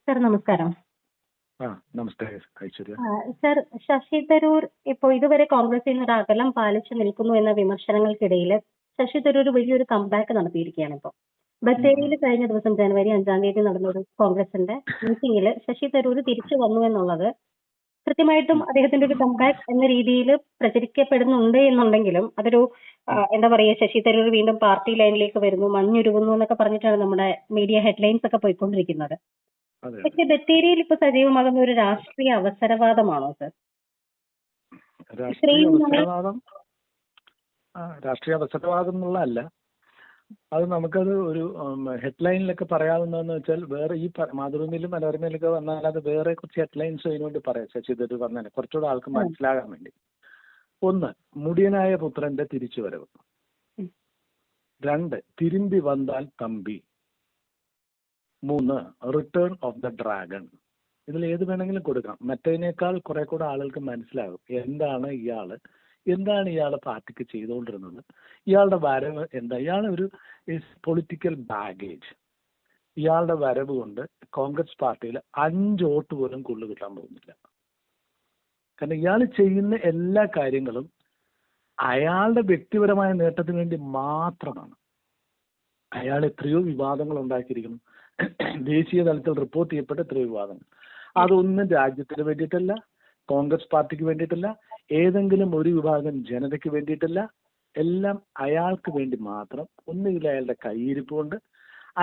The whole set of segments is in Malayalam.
സർ നമസ്കാരം. നമസ്തേ ഐശ്വര്യ. സർ, ശശി തരൂർ ഇപ്പോൾ ഇതുവരെ കോൺഗ്രസിൽ നിന്ന് ഒരു അകലം പാലിച്ചു നിൽക്കുന്നു എന്ന വിമർശനങ്ങൾക്കിടയിൽ ശശി തരൂർ വലിയൊരു കംബാക്ക് നടത്തിയിരിക്കുകയാണ് ഇപ്പോൾ. ബത്തേരിയിൽ കഴിഞ്ഞ ദിവസം ജനുവരി 5-ാം തീയതി നടന്ന ഒരു കോൺഗ്രസിന്റെ മീറ്റിംഗിൽ ശശി തരൂർ തിരിച്ചു വന്നു എന്നുള്ളത് കൃത്യമായിട്ടും അദ്ദേഹത്തിന്റെ ഒരു കംബാക്ക് എന്ന രീതിയിൽ പ്രചരിക്കപ്പെടുന്നുണ്ട് എന്നുണ്ടെങ്കിലും അതൊരു എന്താ പറയുക, ശശി തരൂർ വീണ്ടും പാർട്ടി ലൈനിലേക്ക് വരുന്നു, മഞ്ഞുരുകുന്നു എന്നൊക്കെ പറഞ്ഞിട്ടാണ് നമ്മുടെ മീഡിയ ഹെഡ്ലൈൻസ് ഒക്കെ പോയിക്കൊണ്ടിരിക്കുന്നത്. പക്ഷെ ബത്തേരിയിൽ ഇപ്പൊ സജീവമാകുന്ന ഒരു രാഷ്ട്രീയ അവസരവാദമാണോ സർ? രാഷ്ട്രീയ അവസരവാദം എന്നുള്ളതല്ല, അത് നമുക്കത് ഒരു ഹെഡ്ലൈനിലൊക്കെ പറയാവുന്നതെന്ന് വെച്ചാൽ വേറെ ഈ മാതൃഭൂമിയിലും മനോരമയിലൊക്കെ വന്നാൽ അത് വേറെ കുറച്ച് ഹെഡ്ലൈൻസ് അതിനുവേണ്ടി പറയാം. ശശി തരൂർ പറഞ്ഞാൽ കുറച്ചുകൂടെ ആൾക്ക് മനസ്സിലാകാൻ വേണ്ടി. ഒന്ന്, മുടിയനായ പുത്രന്റെ തിരിച്ചുവരവ്. 2, തിരുമ്പി വന്നാൽ Thampi. 3, return of the dragon. ഇതിൽ ഏത് വേണമെങ്കിലും കൊടുക്കാം. മറ്റേതിനേക്കാൾ കുറെ കൂടെ ആളുകൾക്ക് മനസ്സിലാകും എന്താണ് ഇയാള് പാർട്ടിക്ക് ചെയ്തുകൊണ്ടിരുന്നത്, ഇയാളുടെ വരവ് എന്താ. ഇയാളൊരു പൊളിറ്റിക്കൽ ബാഗേജ്. ഇയാളുടെ വരവ് കൊണ്ട് കോൺഗ്രസ് പാർട്ടിയിൽ 5 വോട്ട് പോലും കൊള്ളു കിട്ടാൻ പോകുന്നില്ല. കാരണം ഇയാൾ ചെയ്യുന്ന എല്ലാ കാര്യങ്ങളും അയാളുടെ വ്യക്തിപരമായ നേട്ടത്തിന് വേണ്ടി മാത്രമാണ്. അയാൾ എത്രയോ വിവാദങ്ങൾ ഉണ്ടാക്കിയിരിക്കുന്നു. ദേശീയ തലത്തിൽ റിപ്പോർട്ട് ചെയ്യപ്പെട്ട എത്രയോ വിവാദങ്ങൾ. അതൊന്നും രാജ്യത്തിന് വേണ്ടിയിട്ടല്ല, കോൺഗ്രസ് പാർട്ടിക്ക് വേണ്ടിയിട്ടല്ല, ഏതെങ്കിലും ഒരു വിഭാഗം ജനതയ്ക്ക് വേണ്ടിയിട്ടല്ല. എല്ലാം അയാൾക്ക് വേണ്ടി മാത്രം. ഒന്നുകിൽ അയാളുടെ കയ്യിരിപ്പ് കൊണ്ട്,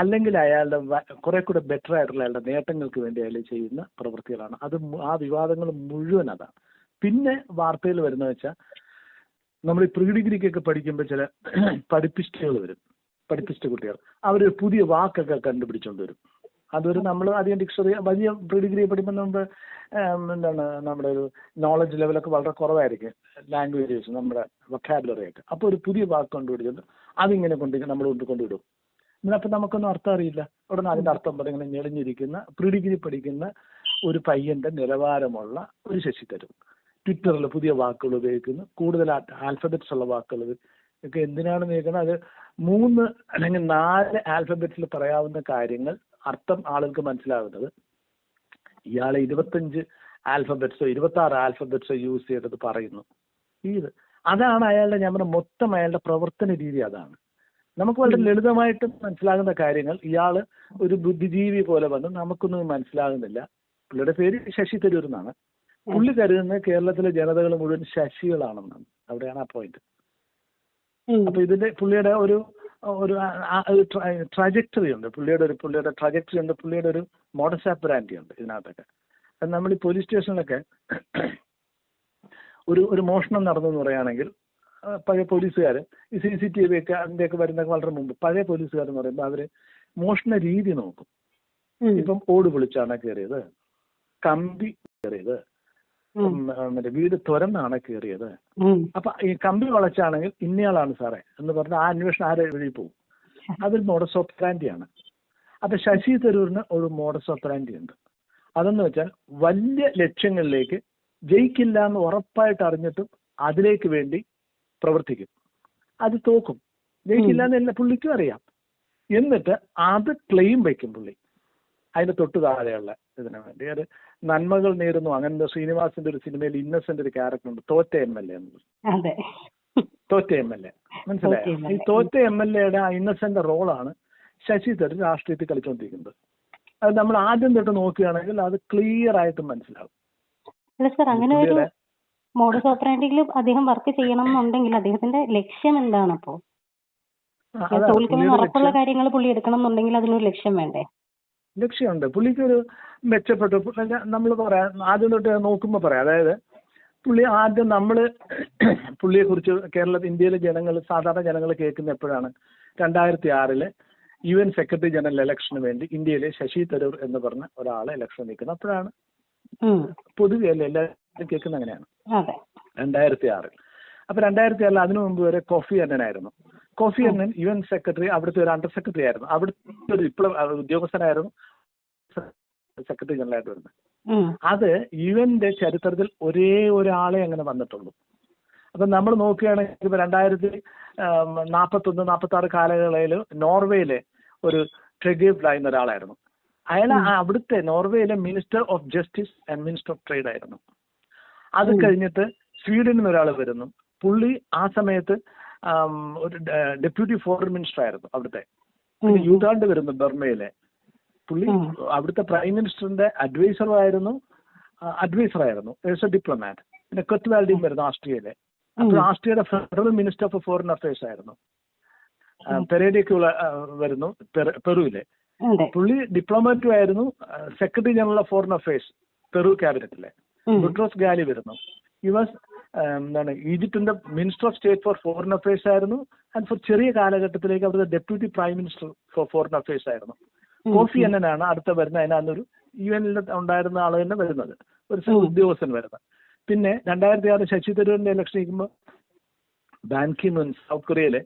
അല്ലെങ്കിൽ അയാളുടെ കുറെ കൂടെ ബെറ്റർ ആയിട്ടുള്ള അയാളുടെ നേട്ടങ്ങൾക്ക് വേണ്ടി അയാൾ ചെയ്യുന്ന പ്രവൃത്തികളാണ്. അത് ആ വിവാദങ്ങൾ മുഴുവൻ അതാണ്. പിന്നെ വാർത്തയിൽ വരുന്നത് വെച്ചാൽ, നമ്മൾ ഈ പ്രീ ഡിഗ്രിക്കൊക്കെ പഠിക്കുമ്പോൾ ചില പഠിപ്പിസ്റ്റുകൾ വരും, പഠിപ്പിസ്റ്റ് കുട്ടികൾ. അവർ പുതിയ വാക്കൊക്കെ കണ്ടുപിടിച്ചുകൊണ്ട് വരും. അതൊരു നമ്മൾ അധികം ഡിക്ഷണറി, വലിയ പ്രീ ഡിഗ്രി പഠിക്കുമ്പോൾ നമ്മൾ നമ്മുടെ ഒരു നോളജ് ലെവലൊക്കെ വളരെ കുറവായിരിക്കും, ലാംഗ്വേജസ്, നമ്മുടെ വൊക്കാബുലറി ആയിട്ട്. അപ്പോൾ ഒരു പുതിയ വാക്ക് കണ്ടുപിടിച്ചിട്ട് അതിങ്ങനെ നമ്മൾ കൊണ്ടുവിടും. അപ്പം നമുക്കൊന്നും അർത്ഥം അറിയില്ല. ഉടനെ അതിൻ്റെ അർത്ഥം പറഞ്ഞിങ്ങനെ ഞെളിഞ്ഞിരിക്കുന്ന പ്രീ ഡിഗ്രി പഠിക്കുന്ന ഒരു പയ്യന്റെ നിലവാരമുള്ള ഒരു ശശി തരൂർ ട്വിറ്ററിൽ പുതിയ വാക്കുകൾ ഉപയോഗിക്കുന്നു, കൂടുതൽ ആൽഫബറ്റ്സ് ഉള്ള വാക്കുകൾ ഒക്കെ എന്തിനാണ് നീക്കുന്നത്. അത് 3 അല്ലെങ്കിൽ 4 ആൽഫബറ്റ്സിൽ പറയാവുന്ന കാര്യങ്ങൾ അർത്ഥം ആളുകൾക്ക് മനസ്സിലാകുന്നത് ഇയാളെ 25 ആൽഫബറ്റ്സോ 26 ആൽഫബറ്റ്സോ യൂസ് ചെയ്തത് പറയുന്നു. അതാണ് അയാളുടെ, ഞാൻ പറഞ്ഞ മൊത്തം അയാളുടെ പ്രവർത്തന രീതി അതാണ്. നമുക്ക് വളരെ ലളിതമായിട്ട് മനസ്സിലാകുന്ന കാര്യങ്ങൾ ഇയാൾ ഒരു ബുദ്ധിജീവി പോലെ വന്ന് നമുക്കൊന്നും മനസ്സിലാകുന്നില്ല. പുള്ളിയുടെ പേര് ശശി തരൂർ എന്നാണ്. പുള്ളി കരുതുന്നത് കേരളത്തിലെ ജനതകൾ മുഴുവൻ ശശികളാണെന്നാണ്. അവിടെയാണ് ആ പോയിന്റ്. അപ്പൊ ഇതിന്റെ പുള്ളിയുടെ ഒരു ട്രജക്ടറി ഉണ്ട്, പുള്ളിയുടെ ട്രജക്ടറി ഉണ്ട്, പുള്ളിയുടെ ഒരു മോഡസ് ഓപ്പറാൻഡി ഉണ്ട് ഇതിനകത്തൊക്കെ. നമ്മൾ ഈ പോലീസ് സ്റ്റേഷനിലൊക്കെ ഒരു മോഷണം നടന്നു എന്ന് പറയുകയാണെങ്കിൽ പഴയ പോലീസുകാർ ഈ CCTV ഒക്കെ അതിൻ്റെയൊക്കെ വരുന്നതൊക്കെ വളരെ മുമ്പ് പഴയ പോലീസുകാരെന്ന് പറയുമ്പോൾ അവര് മോഷണ രീതി നോക്കും. ഇപ്പം ഓട് പൊളിച്ചാണ് കയറിയത്, കമ്പി കയറിയത്, മറ്റേ വീട് തുറന്നാണ് കയറിയത്. അപ്പൊ ഈ കമ്പി വളച്ചാണെങ്കിൽ ഇന്നയാളാണ് സാറേ എന്ന് പറഞ്ഞാൽ ആ അന്വേഷണം ആരെ വഴി പോകും. അതൊരു മോഡസ് ഓപ്പറാൻഡിയാണ്. അപ്പൊ ശശി തരൂരിന് ഒരു മോഡസ് ഓപ്പറാൻഡി ഉണ്ട്. അതെന്ന് വെച്ചാൽ വലിയ ലക്ഷ്യങ്ങളിലേക്ക് ജയിക്കില്ല എന്ന് ഉറപ്പായിട്ട് അറിഞ്ഞിട്ടും അതിലേക്ക് വേണ്ടി പ്രവർത്തിക്കും. അത് തോക്കും, ജയിക്കില്ല എന്ന് പുള്ളിക്കും അറിയാം. എന്നിട്ട് അത് ക്ലെയിം വയ്ക്കും പുള്ളി. അതിന്റെ തൊട്ട് താഴെയുള്ള ഇതിനു വേണ്ടി അത് നന്മകൾ നേരുന്നു. അങ്ങനെ ശ്രീനിവാസിന്റെ ഒരു സിനിമയിൽ ഇന്നസെന്റ് ഒരു ക്യാരക്ടർ ഉണ്ട്, തോറ്റ MLA എന്നുള്ളത്. തോറ്റ MLA മനസ്സിലായോ? ഈ തോറ്റ MLAയുടെ ആ ഇന്നസെന്റ് റോളാണ് ശശി തരൂർ രാഷ്ട്രീയത്തിൽ കളിച്ചുകൊണ്ടിരിക്കുന്നത്. അത് നമ്മൾ ആദ്യം തൊട്ട് നോക്കുകയാണെങ്കിൽ അത് ക്ലിയർ ആയിട്ട് മനസ്സിലാവും. മോഡസ് ഓപ്പറാൻഡിയിലും അദ്ദേഹം വർക്ക് ചെയ്യണം എന്നുണ്ടെങ്കിൽ അദ്ദേഹത്തിന്റെ ലക്ഷ്യം എന്താണ്? അപ്പോ ഉറപ്പുള്ള കാര്യങ്ങൾ പുള്ളി എടുക്കണം എന്നുണ്ടെങ്കിൽ അതിനൊരു ലക്ഷ്യം വേണ്ടേ? ലക്ഷ്യമുണ്ട് പുള്ളിക്കൊരു മെച്ചപ്പെട്ട. നമ്മൾ പറയാം, ആദ്യം തൊട്ട് നോക്കുമ്പോൾ പറയാം. അതായത് ആദ്യം പുള്ളിയെ കുറിച്ച് ഇന്ത്യയിലെ ജനങ്ങൾ, സാധാരണ ജനങ്ങൾ കേൾക്കുന്ന എപ്പോഴാണ്? 2006 UN സെക്രട്ടറി ജനറൽ ഇലക്ഷന് വേണ്ടി ഇന്ത്യയിലെ ശശി തരൂർ എന്ന് പറഞ്ഞ ഒരാളെ ഇലക്ഷൻ നിൽക്കുന്നത്. അപ്പോഴാണ് പൊതുവെ എല്ലാവരും കേൾക്കുന്നത് അങ്ങനെയാണ്, 2006. അപ്പൊ 2006 അതിനു മുമ്പ് വരെ കോഫി അന്നനായിരുന്നു. കോഫി അന്നൻ UN സെക്രട്ടറി, അവിടുത്തെ ഒരു അണ്ടർ സെക്രട്ടറി ആയിരുന്നു, അവിടുത്തെ ഒരു ഉദ്യോഗസ്ഥനായിരുന്നു സെക്രട്ടറി ജനറൽ ആയിട്ട് വരുന്നത്. അത് UN ചരിത്രത്തിൽ ഒരേ ഒരാളെ അങ്ങനെ വന്നിട്ടുള്ളൂ. അപ്പൊ നമ്മൾ നോക്കുകയാണെങ്കിൽ 2041-46 കാലയളവിൽ നോർവേയിലെ ഒരു ട്രെഗേവ് എന്നൊരാളായിരുന്നു. അയാൾ അവിടുത്തെ നോർവേയിലെ minister of justice and minister of trade ആയിരുന്നു. അത് കഴിഞ്ഞിട്ട് സ്വീഡനിൽ നിന്ന് ഒരാൾ വരുന്നു. പുള്ളി ആ സമയത്ത് ഒരു ഡെപ്യൂട്ടി ഫോറിൻ മിനിസ്റ്റർ ആയിരുന്നു അവിടുത്തെ. പിന്നെ യൂഗാണ്ട് വരുന്നു ബർമയിലെ. പുള്ളി അവിടുത്തെ പ്രൈം മിനിസ്റ്ററിന്റെ അഡ്വൈസറായിരുന്നു ആസ് എ ഡിപ്ലോമാറ്റ്. പിന്നെ കൊത്വാൽഡിയും വരുന്നു ആസ്ട്രിയയിലെ. അപ്പോൾ ആസ്ട്രിയയുടെ federal minister of foreign affairs ആയിരുന്നു. പെരേരയ്ക്ക് വരുന്നു പെറുവിലെ. പുള്ളി ഡിപ്ലോമാറ്റും ആയിരുന്നു, secretary general of foreign affairs Peru ക്യാബിനറ്റിലെ. ബുട്രോസ് ഗാലി വരുന്നു. ഈ വാസ് ഈജിപ്തിന്റെ minister of state for foreign affairs ആയിരുന്നു. ആൻഡ് ഫോർ ചെറിയ കാലഘട്ടത്തിലേക്ക് അവിടുത്തെ deputy prime minister for foreign affairs ആയിരുന്നു. കോഫി അന്നനാണ് അടുത്ത വരുന്നത്. അതിനകത്തൊരു UN ഉണ്ടായിരുന്ന ആൾ തന്നെ വരുന്നത്, ഒരു ഉദ്യോഗസ്ഥൻ വരുന്നത്. പിന്നെ 2006 ശശി തരൂരിന്റെ ഇലക്ഷൻ നിൽക്കുമ്പോൾ ബാൻ കി മൂൺ സൗത്ത് കൊറിയയിലെ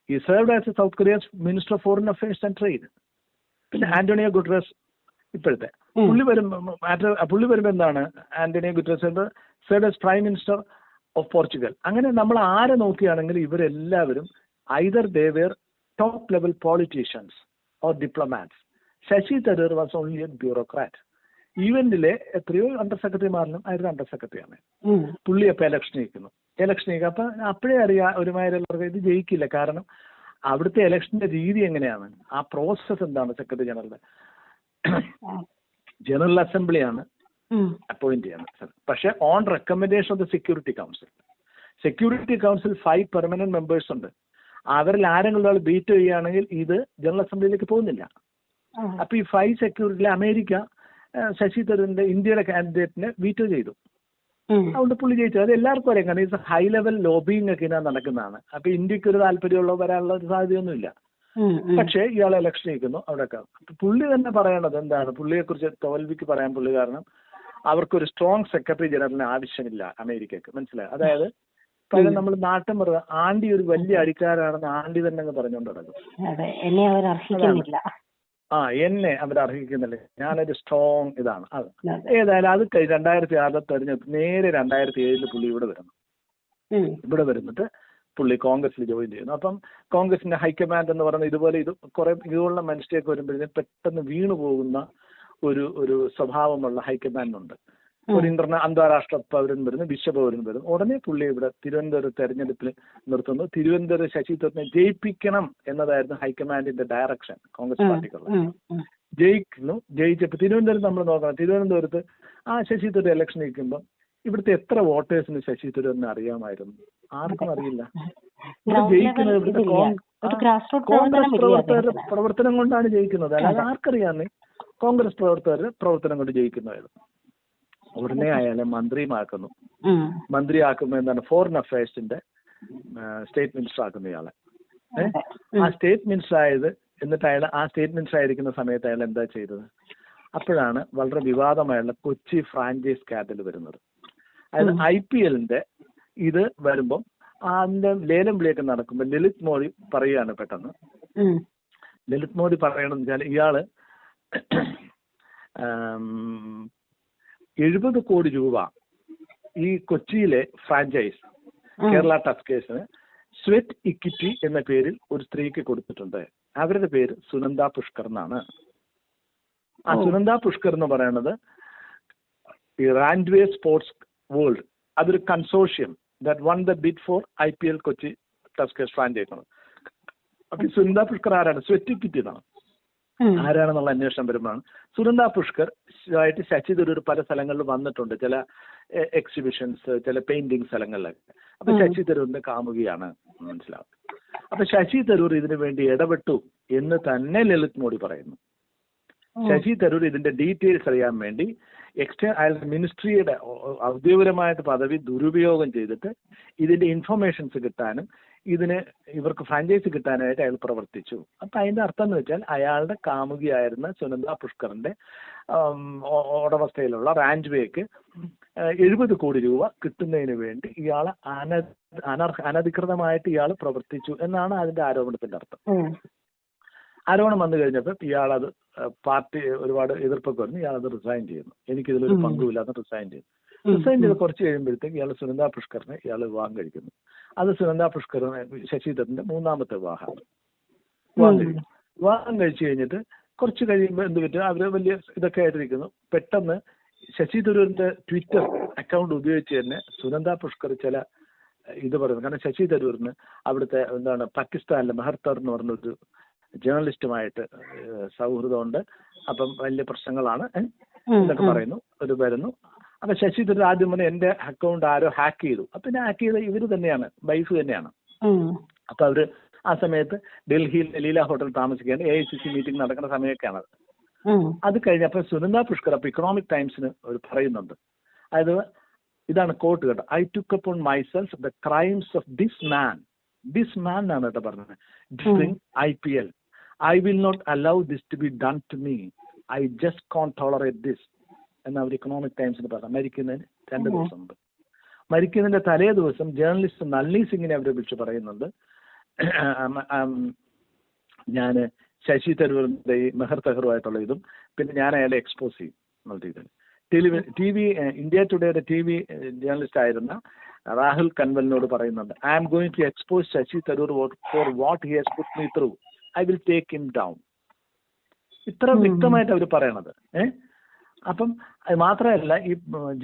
he served as South Korea's minister of foreign affairs and trade. പിന്നെ ആന്റോണിയോ ഗുട്ടറസ് ഇപ്പോഴത്തെ പുള്ളി വരുമ്പോൾ എന്താണ്, Antonio Guterres served as prime minister of Portugal. അങ്ങനെ നമ്മൾ ആരെ നോക്കുകയാണെങ്കിൽ ഇവരെല്ലാവരും either they were top level politicians or diplomats. Shashi Tharoor was only a bureaucrat. ഈവന്റിലെ എത്രയോ അണ്ടർ സെക്രട്ടറിമാരിലും ആയിരുന്നു അണ്ടർ സെക്രട്ടറിയാണ്. പുള്ളി അപ്പൊ ഇലക്ഷൻ നിൽക്കുന്നു. അപ്പൊ അപ്പോഴേ അറിയാം ഒരുമാതിരി ഇത് ജയിക്കില്ല. കാരണം അവിടുത്തെ ഇലക്ഷന്റെ രീതി എങ്ങനെയാണ്, ആ പ്രോസസ് എന്താണ്, സെക്രട്ടറി ജനറൽ ജനറൽ അസംബ്ലിയാണ് അപ്പോയിന്റ് ചെയ്യുന്നത്. പക്ഷെ on recommendation of the security council. Security council 5 permanent members ഉണ്ട്. അവരിൽ ആരെങ്കിലും ഒരാൾ ബീറ്റ് ചെയ്യുകയാണെങ്കിൽ ഇത് ജനറൽ അസംബ്ലിയിലേക്ക് പോകുന്നില്ല. അപ്പൊ ഈ 5 സെക്യൂരിറ്റിയിലെ അമേരിക്ക ശശി തരൂരിന്റെ ഇന്ത്യയുടെ കാൻഡിഡേറ്റിനെ വീറ്റോ ചെയ്തു. അതുകൊണ്ട് പുള്ളി ജയിച്ചു. അത് എല്ലാവർക്കും അറിയാം. കാരണം ഇത് ഹൈ ലെവൽ ലോബിങ് ഒക്കെ ഇതിനകത്ത് നടക്കുന്നതാണ്. അപ്പൊ ഇന്ത്യക്ക് ഒരു താല്പര്യമുള്ള വരാനുള്ള ഒരു സാധ്യതയൊന്നുമില്ല. പക്ഷേ ഇയാൾ ഇലക്ഷൻ നിൽക്കുന്നു അവിടെയൊക്കെ. പുള്ളി തന്നെ പറയണത് എന്താണ്, പുള്ളിയെ കുറിച്ച് തോൽവിക്ക് പറയാൻ പുള്ളി കാരണം അവർക്കൊരു സ്ട്രോങ് സെക്രട്ടറി ജനറലിന് ആവശ്യമില്ല അമേരിക്കക്ക്. മനസ്സിലായി? അതായത് പകരം നമ്മൾ നാട്ടം പറയുക ആണ്ടി ഒരു വലിയ അടിക്കാരാണെന്ന് ആണ്ടി തന്നെ അങ്ങ് പറഞ്ഞുകൊണ്ട് നടക്കും. എന്നെ അവർ അർഹിക്കുന്നില്ല, ഞാനൊരു സ്ട്രോങ് ഇതാണ്. അത് ഏതായാലും അത് 2006 തെരഞ്ഞെടുപ്പ് നേരെ 2007 പുള്ളി ഇവിടെ വരുന്നു. ഇവിടെ വരുന്നിട്ട് പുള്ളി കോൺഗ്രസിൽ ജോയിൻ ചെയ്യുന്നു. അപ്പം കോൺഗ്രസിന്റെ ഹൈക്കമാൻഡ് എന്ന് പറയുന്നത് ഇതുപോലെ കുറെ ഇതുപോലുള്ള മനുഷ്യർക്ക് വരുമ്പോഴത്തേക്കും പെട്ടെന്ന് വീണു പോകുന്ന ഒരു സ്വഭാവമുള്ള ഹൈക്കമാൻഡ് ഉണ്ട്. ഒരു അന്താരാഷ്ട്ര പൗരൻ വരുന്നു, വിശ്വപൗരൻ വരുന്നു. ഉടനെ പുള്ളി ഇവിടെ തിരുവനന്തപുരം തെരഞ്ഞെടുപ്പിൽ നിർത്തുന്നു. തിരുവനന്തപുരം ശശി തരൂരിനെ ജയിപ്പിക്കണം എന്നതായിരുന്നു ഹൈക്കമാൻഡിന്റെ ഡയറക്ഷൻ കോൺഗ്രസ് പാർട്ടിക്കുള്ള. ജയിക്കുന്നു. ജയിച്ചപ്പോൾ തിരുവനന്തപുരം നമ്മൾ നോക്കണം. തിരുവനന്തപുരത്ത് ശശി തരൂർ ഇലക്ഷൻ നിൽക്കുമ്പോൾ ഇവിടുത്തെ എത്ര വോട്ടേഴ്സിന് ശശി തരൂരിനെ അറിയാമായിരുന്നു? ആർക്കും അറിയില്ല. ഇവിടെ ജയിക്കുന്നത് ഇവിടുത്തെ കോൺഗ്രസ് പ്രവർത്തനം കൊണ്ടാണ് ജയിക്കുന്നത്. അല്ലാതെ ആർക്കറിയാന്ന് കോൺഗ്രസ് പ്രവർത്തനം കൊണ്ട് ജയിക്കുന്നതായിരുന്നു. ഉടനെ അയാളെ മന്ത്രിയുമാക്കുന്നു. മന്ത്രിയാക്കുമ്പോൾ എന്താണ്, ഫോറിൻ അഫയേഴ്സിന്റെ സ്റ്റേറ്റ് മിനിസ്റ്റർ ആക്കുന്ന ഇയാളെ. ആ സ്റ്റേറ്റ് മിനിസ്റ്റർ ആയത് എന്നിട്ട് അയാൾ ആ സ്റ്റേറ്റ് മിനിസ്റ്റർ ആയിരിക്കുന്ന സമയത്ത് അയാൾ എന്താ ചെയ്തത്? അപ്പോഴാണ് വളരെ വിവാദമായുള്ള കൊച്ചി ഫ്രാഞ്ചൈസ് സ്കാൻഡൽ വരുന്നത്. അതായത് IPLന്റെ ഇത് വരുമ്പം അതിന്റെ ലേലം വിളിയൊക്കെ നടക്കുമ്പോൾ ലളിത് മോഡി പറയുകയാണ് പെട്ടെന്ന്. ലളിത് മോഡി പറയണമെന്ന് വെച്ചാൽ ഇയാള് 70 കോടി രൂപ ഈ കൊച്ചിയിലെ ഫ്രാഞ്ചൈസ് കേരള ടസ്കേഴ്സിന് സ്വെറ്റ് ഇക്വിറ്റി എന്ന പേരിൽ ഒരു സ്ത്രീക്ക് കൊടുത്തിട്ടുണ്ട്. അവരുടെ പേര് സുനന്ദ പുഷ്കർ എന്നാണ്. ആ സുനന്ദ പുഷ്കർ എന്ന് പറയുന്നത് ഈ റാൻഡ്വേ സ്പോർട്സ് വേൾഡ്, അതൊരു consortium that won the bid for IPL Kochi Tuskers franchise ആണ്. അപ്പൊ ഈ സുനന്ദ പുഷ്കർ ആരാണ്? സ്വെറ്റ് ഇക്വിറ്റി എന്നാണ്. ആരാണെന്നുള്ള അന്വേഷണം വരുമ്പോഴാണ് സുനന്ദ പുഷ്കർ ആയിട്ട് ശശി തരൂർ പല സ്ഥലങ്ങളിൽ വന്നിട്ടുണ്ട്, ചില എക്സിബിഷൻസ്, ചില പെയിന്റിംഗ് സ്ഥലങ്ങളിലൊക്കെ. അപ്പൊ ശശി തരൂരിന്റെ കാമുകിയാണ്, മനസ്സിലാവും. അപ്പൊ ശശി തരൂർ ഇതിനു വേണ്ടി ഇടപെട്ടു എന്ന് തന്നെ ലളിത് മോഡി പറയുന്നു. ശശി തരൂർ ഇതിന്റെ ഡീറ്റെയിൽസ് അറിയാൻ വേണ്ടി അയാളുടെ മിനിസ്ട്രിയുടെ ഔദ്യോഗികമായിട്ട് പദവി ദുരുപയോഗം ചെയ്തിട്ട് ഇതിന്റെ ഇൻഫർമേഷൻസ് കിട്ടാനും ഇവർക്ക് ഫ്രാഞ്ചൈസി കിട്ടാനായിട്ട് അയാൾ പ്രവർത്തിച്ചു. അപ്പൊ അതിന്റെ അർത്ഥം എന്ന് വെച്ചാൽ അയാളുടെ കാമുകിയായിരുന്ന സുനന്ദ പുഷ്കറിന്റെ ഉടമസ്ഥയിലുള്ള റാൻഡ്വേക്ക് 70 കോടി രൂപ കിട്ടുന്നതിന് വേണ്ടി ഇയാളെ അനധികൃതമായിട്ട് ഇയാൾ പ്രവർത്തിച്ചു എന്നാണ് അതിന്റെ ആരോപണത്തിന്റെ അർത്ഥം. ആരോപണം വന്നു കഴിഞ്ഞപ്പോൾ ഇയാളത് പാർട്ടി ഒരുപാട് എതിർപ്പൊക്കെ വന്നു. ഇയാളത് റിസൈൻ ചെയ്യുന്നു. എനിക്കിതിലൊരു പങ്കുമില്ലാതെ റിസൈൻ ചെയ്യുന്നു. റിസൈൻ ചെയ്ത് കുറച്ച് കഴിയുമ്പോഴത്തേക്ക് ഇയാൾ സുനന്ദ പുഷ്കറിനെ ഇയാൾ വിവാഹം കഴിക്കുന്നു. അത് സുനന്ദ പുഷ്കറിനെ ശശി തരൂരിന്റെ 3ാമത്തെ വിവാഹമാണ്. വിവാഹം കഴിച്ചു കഴിഞ്ഞിട്ട് കുറച്ച് കഴിയുമ്പോൾ എന്ത് പറ്റും, അവർ വലിയ ഇതൊക്കെ ആയിട്ടിരിക്കുന്നു. പെട്ടെന്ന് ശശി തരൂരിന്റെ ട്വിറ്റർ അക്കൗണ്ട് ഉപയോഗിച്ച് തന്നെ സുനന്ദ പുഷ്കർ ചില ഇത് പറയുന്നു. കാരണം ശശി തരൂരിന് അവിടുത്തെ എന്താണ് പാകിസ്ഥാനിലെ മെഹർത്തർ എന്ന് പറഞ്ഞൊരു ജേർണലിസ്റ്റുമായിട്ട് സൗഹൃദമുണ്ട്. അപ്പം വലിയ പ്രശ്നങ്ങളാണ് എന്നൊക്കെ പറയുന്നു. ഒരു വരുന്നു. അപ്പൊ ശശി തരൂർ ആദ്യം പറഞ്ഞ എന്റെ അക്കൗണ്ട് ആരോ ഹാക്ക് ചെയ്തു. അപ്പൊ പിന്നെ ഹാക്ക് ചെയ്ത ഇവര് തന്നെയാണ്, വൈഫ് തന്നെയാണ്. അപ്പൊ അവര് ആ സമയത്ത് ഡൽഹിയിൽ ലീല ഹോട്ടൽ താമസിക്കുകയാണ്. AICC മീറ്റിംഗ് നടക്കുന്ന സമയമൊക്കെയാണ്. അത് കഴിഞ്ഞപ്പോൾ സുനന്ദ പുഷ്കർ അപ്പൊ ഇക്കണോമിക് ടൈംസിന് ഒരു പറയുന്നുണ്ട്. അതായത് ഇതാണ് കോട്ട് കേട്ടോ, I took upon myself the crimes of this man എന്നാണ് കേട്ടോ പറഞ്ഞത്. During IPL I will not allow this to be done to me, I just can't tolerate this എന്ന് അവർ ഇക്കണോമിക് ടൈംസിന് പറഞ്ഞു. മരിക്കുന്നതിന് 2 ദിവസം മുമ്പ്. മരിക്കുന്നതിന്റെ തലേ ദിവസം ജേർണലിസ്റ്റ് നളിനി സിംഗിനെ അവരെ വിളിച്ച് പറയുന്നുണ്ട്, ഞാൻ ശശി തരൂരിന്റെ ഈ മെഹർ തെഹറുമായിട്ടുള്ള ഇതും പിന്നെ ഞാൻ അയാളെ എക്സ്പോസ് ചെയ്യും എന്നുള്ള രീതിയിൽ TV ഇന്ത്യ ടുഡേയുടെ TV ജേർണലിസ്റ്റ് ആയിരുന്ന രാഹുൽ കൻവലിനോട് പറയുന്നുണ്ട്, I am going to expose Shashi Tharoor for what he has put me through, I will take him down. ഇത്ര വ്യക്തമായിട്ട് അവർ പറയണത്. അപ്പം അത് മാത്രമല്ല, ഈ